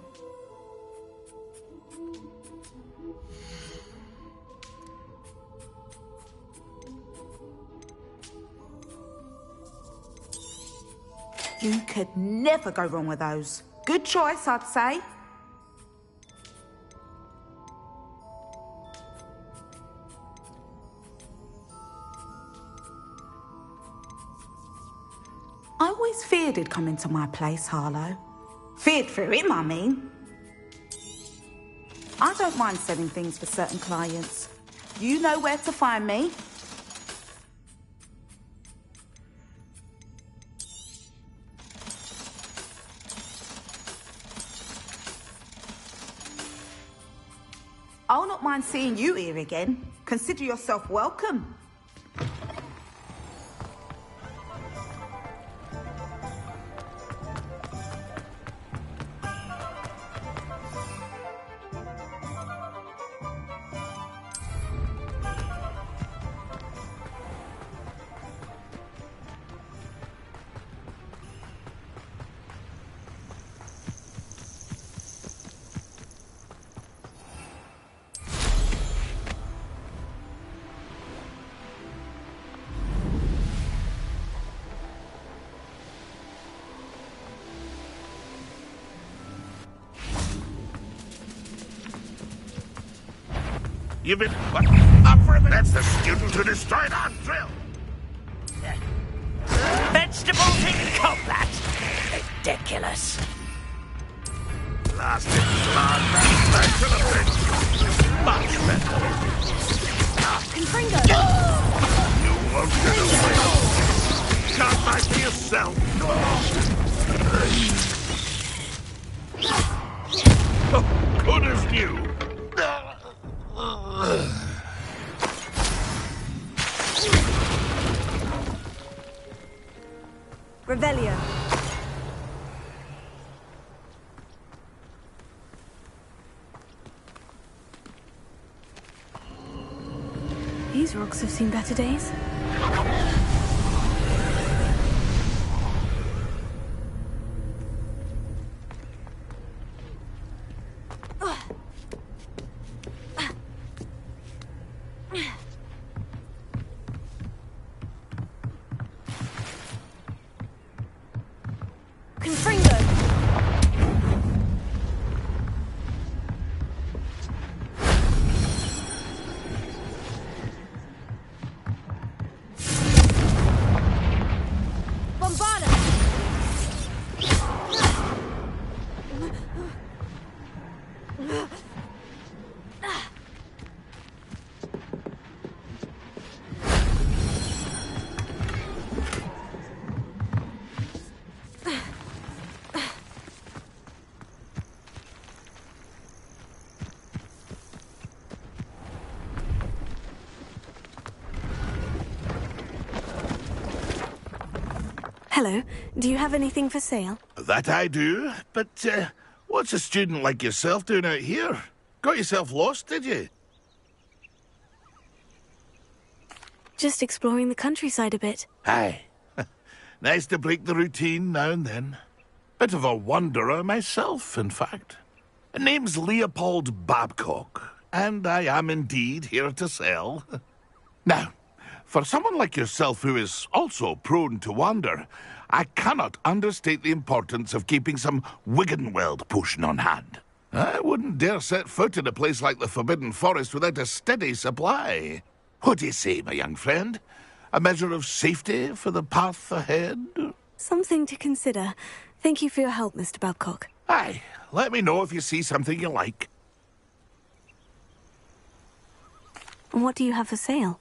You could never go wrong with those. Good choice, I'd say. I always feared he'd come into my place, Harlow. Feared for him, I mean. I don't mind selling things for certain clients. You know where to find me. I'll not mind seeing you here again. Consider yourself welcome. You've been... What? Up for a minute. That's the student who destroyed our drill. Vegetables in combat. Ridiculous. Last blood, that should have been much better. Confringo! You won't get away. Can't fight for yourself. Oh, good as new. Revelio. These rocks have seen better days. Hello. Do you have anything for sale? That I do, but what's a student like yourself doing out here? Got yourself lost, did you? Just exploring the countryside a bit. Aye. Nice to break the routine now and then. Bit of a wanderer myself, in fact. Name's Leopold Babcock, and I am indeed here to sell. Now, for someone like yourself who is also prone to wander, I cannot understate the importance of keeping some Wiggenweld potion on hand. I wouldn't dare set foot in a place like the Forbidden Forest without a steady supply. What do you say, my young friend? A measure of safety for the path ahead? Something to consider. Thank you for your help, Mr. Babcock. Aye, let me know if you see something you like. And what do you have for sale?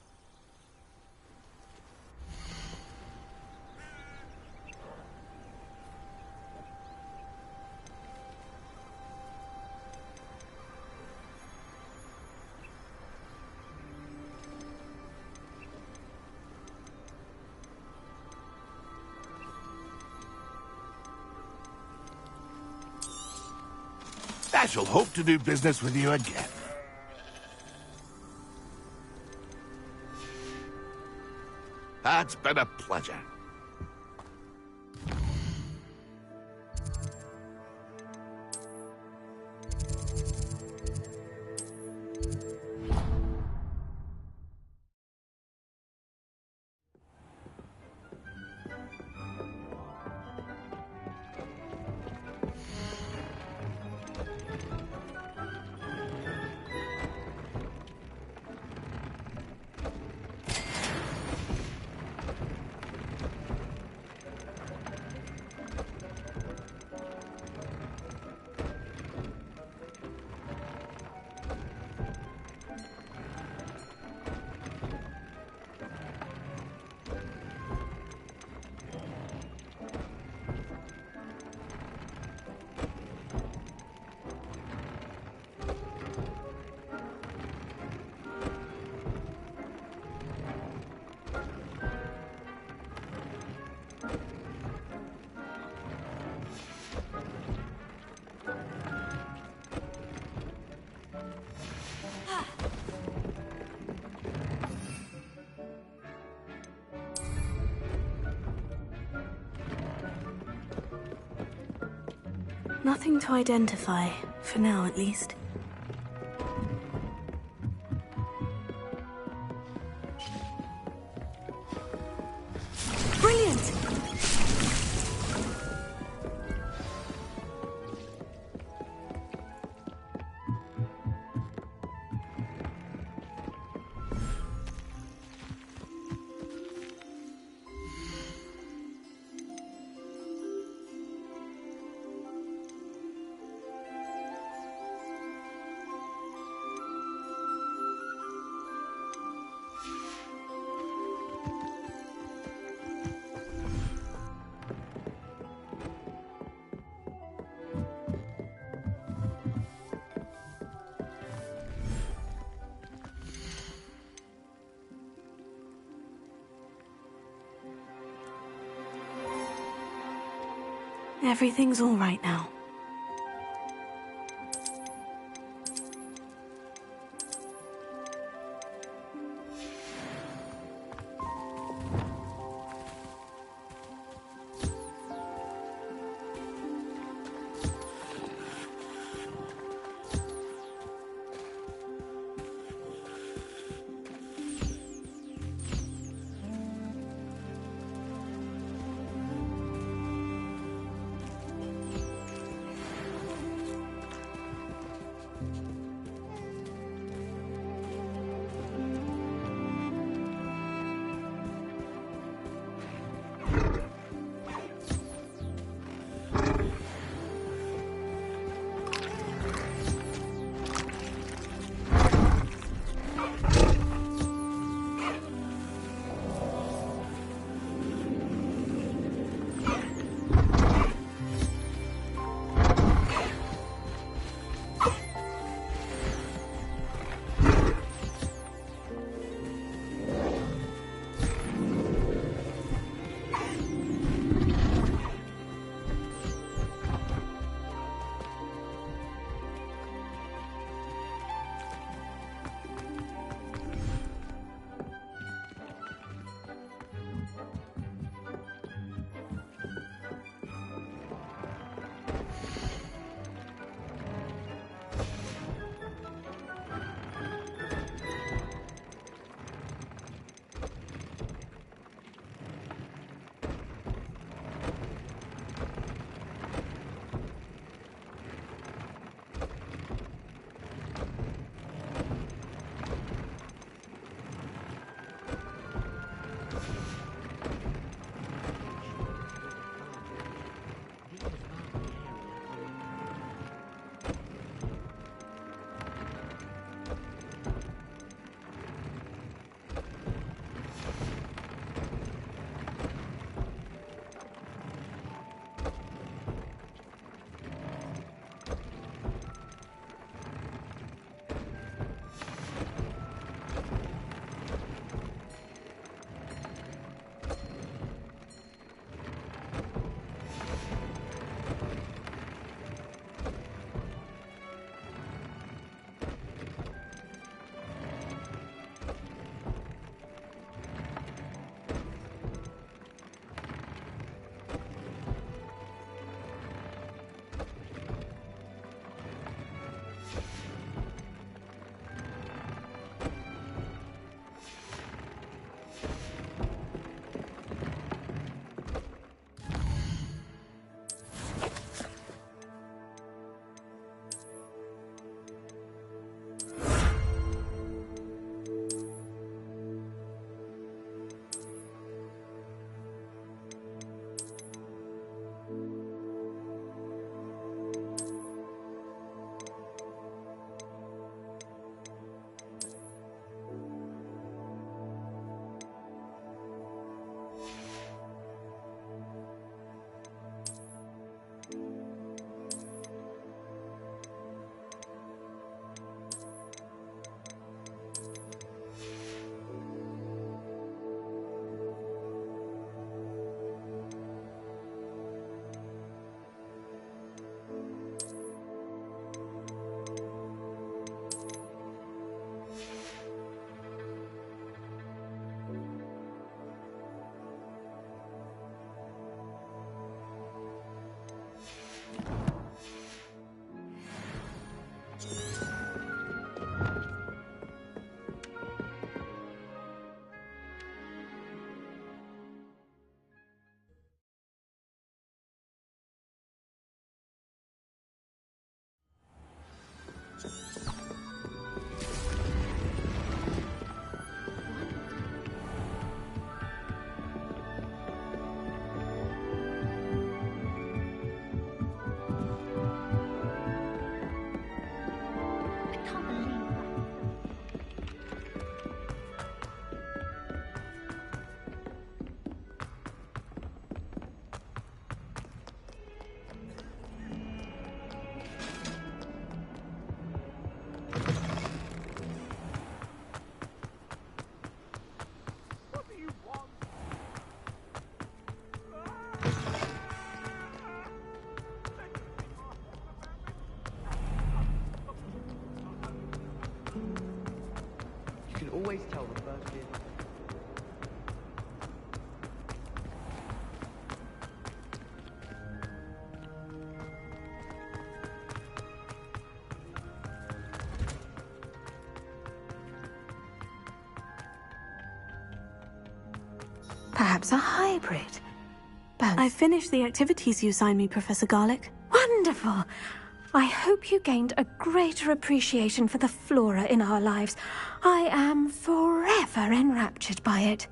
I shall hope to do business with you again. It's been a pleasure. Nothing to identify, for now at least. Brilliant! Everything's all right now. Always tell the first year. Perhaps a hybrid. I finished the activities you assigned me, Professor Garlick. Wonderful! I hope you gained a greater appreciation for the flora in our lives. I am forever enraptured by it.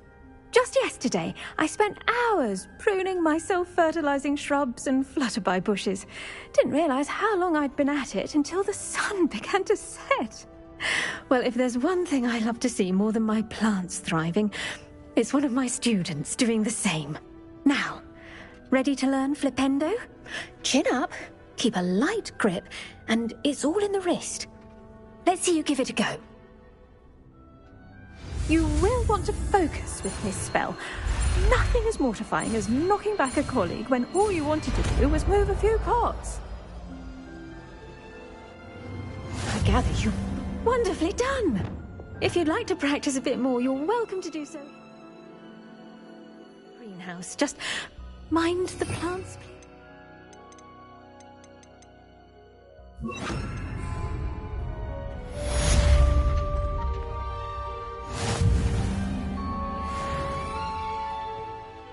Just yesterday, I spent hours pruning my self-fertilizing shrubs and flutterby bushes. Didn't realize how long I'd been at it until the sun began to set. Well, if there's one thing I love to see more than my plants thriving, it's one of my students doing the same. Now, ready to learn flipendo? Chin up, keep a light grip, and it's all in the wrist. Let's see you give it a go. You will want to focus with this spell. Nothing as mortifying as knocking back a colleague when all you wanted to do was move a few pots. I gather you've wonderfully done. If you'd like to practice a bit more, you're welcome to do so. Greenhouse, just mind the plants, please.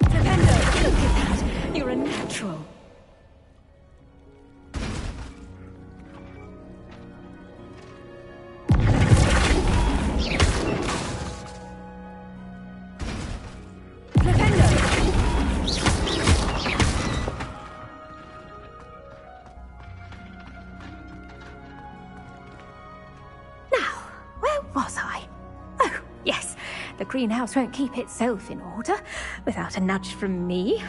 Fernando, look at that. You're a natural. The greenhouse won't keep itself in order without a nudge from me.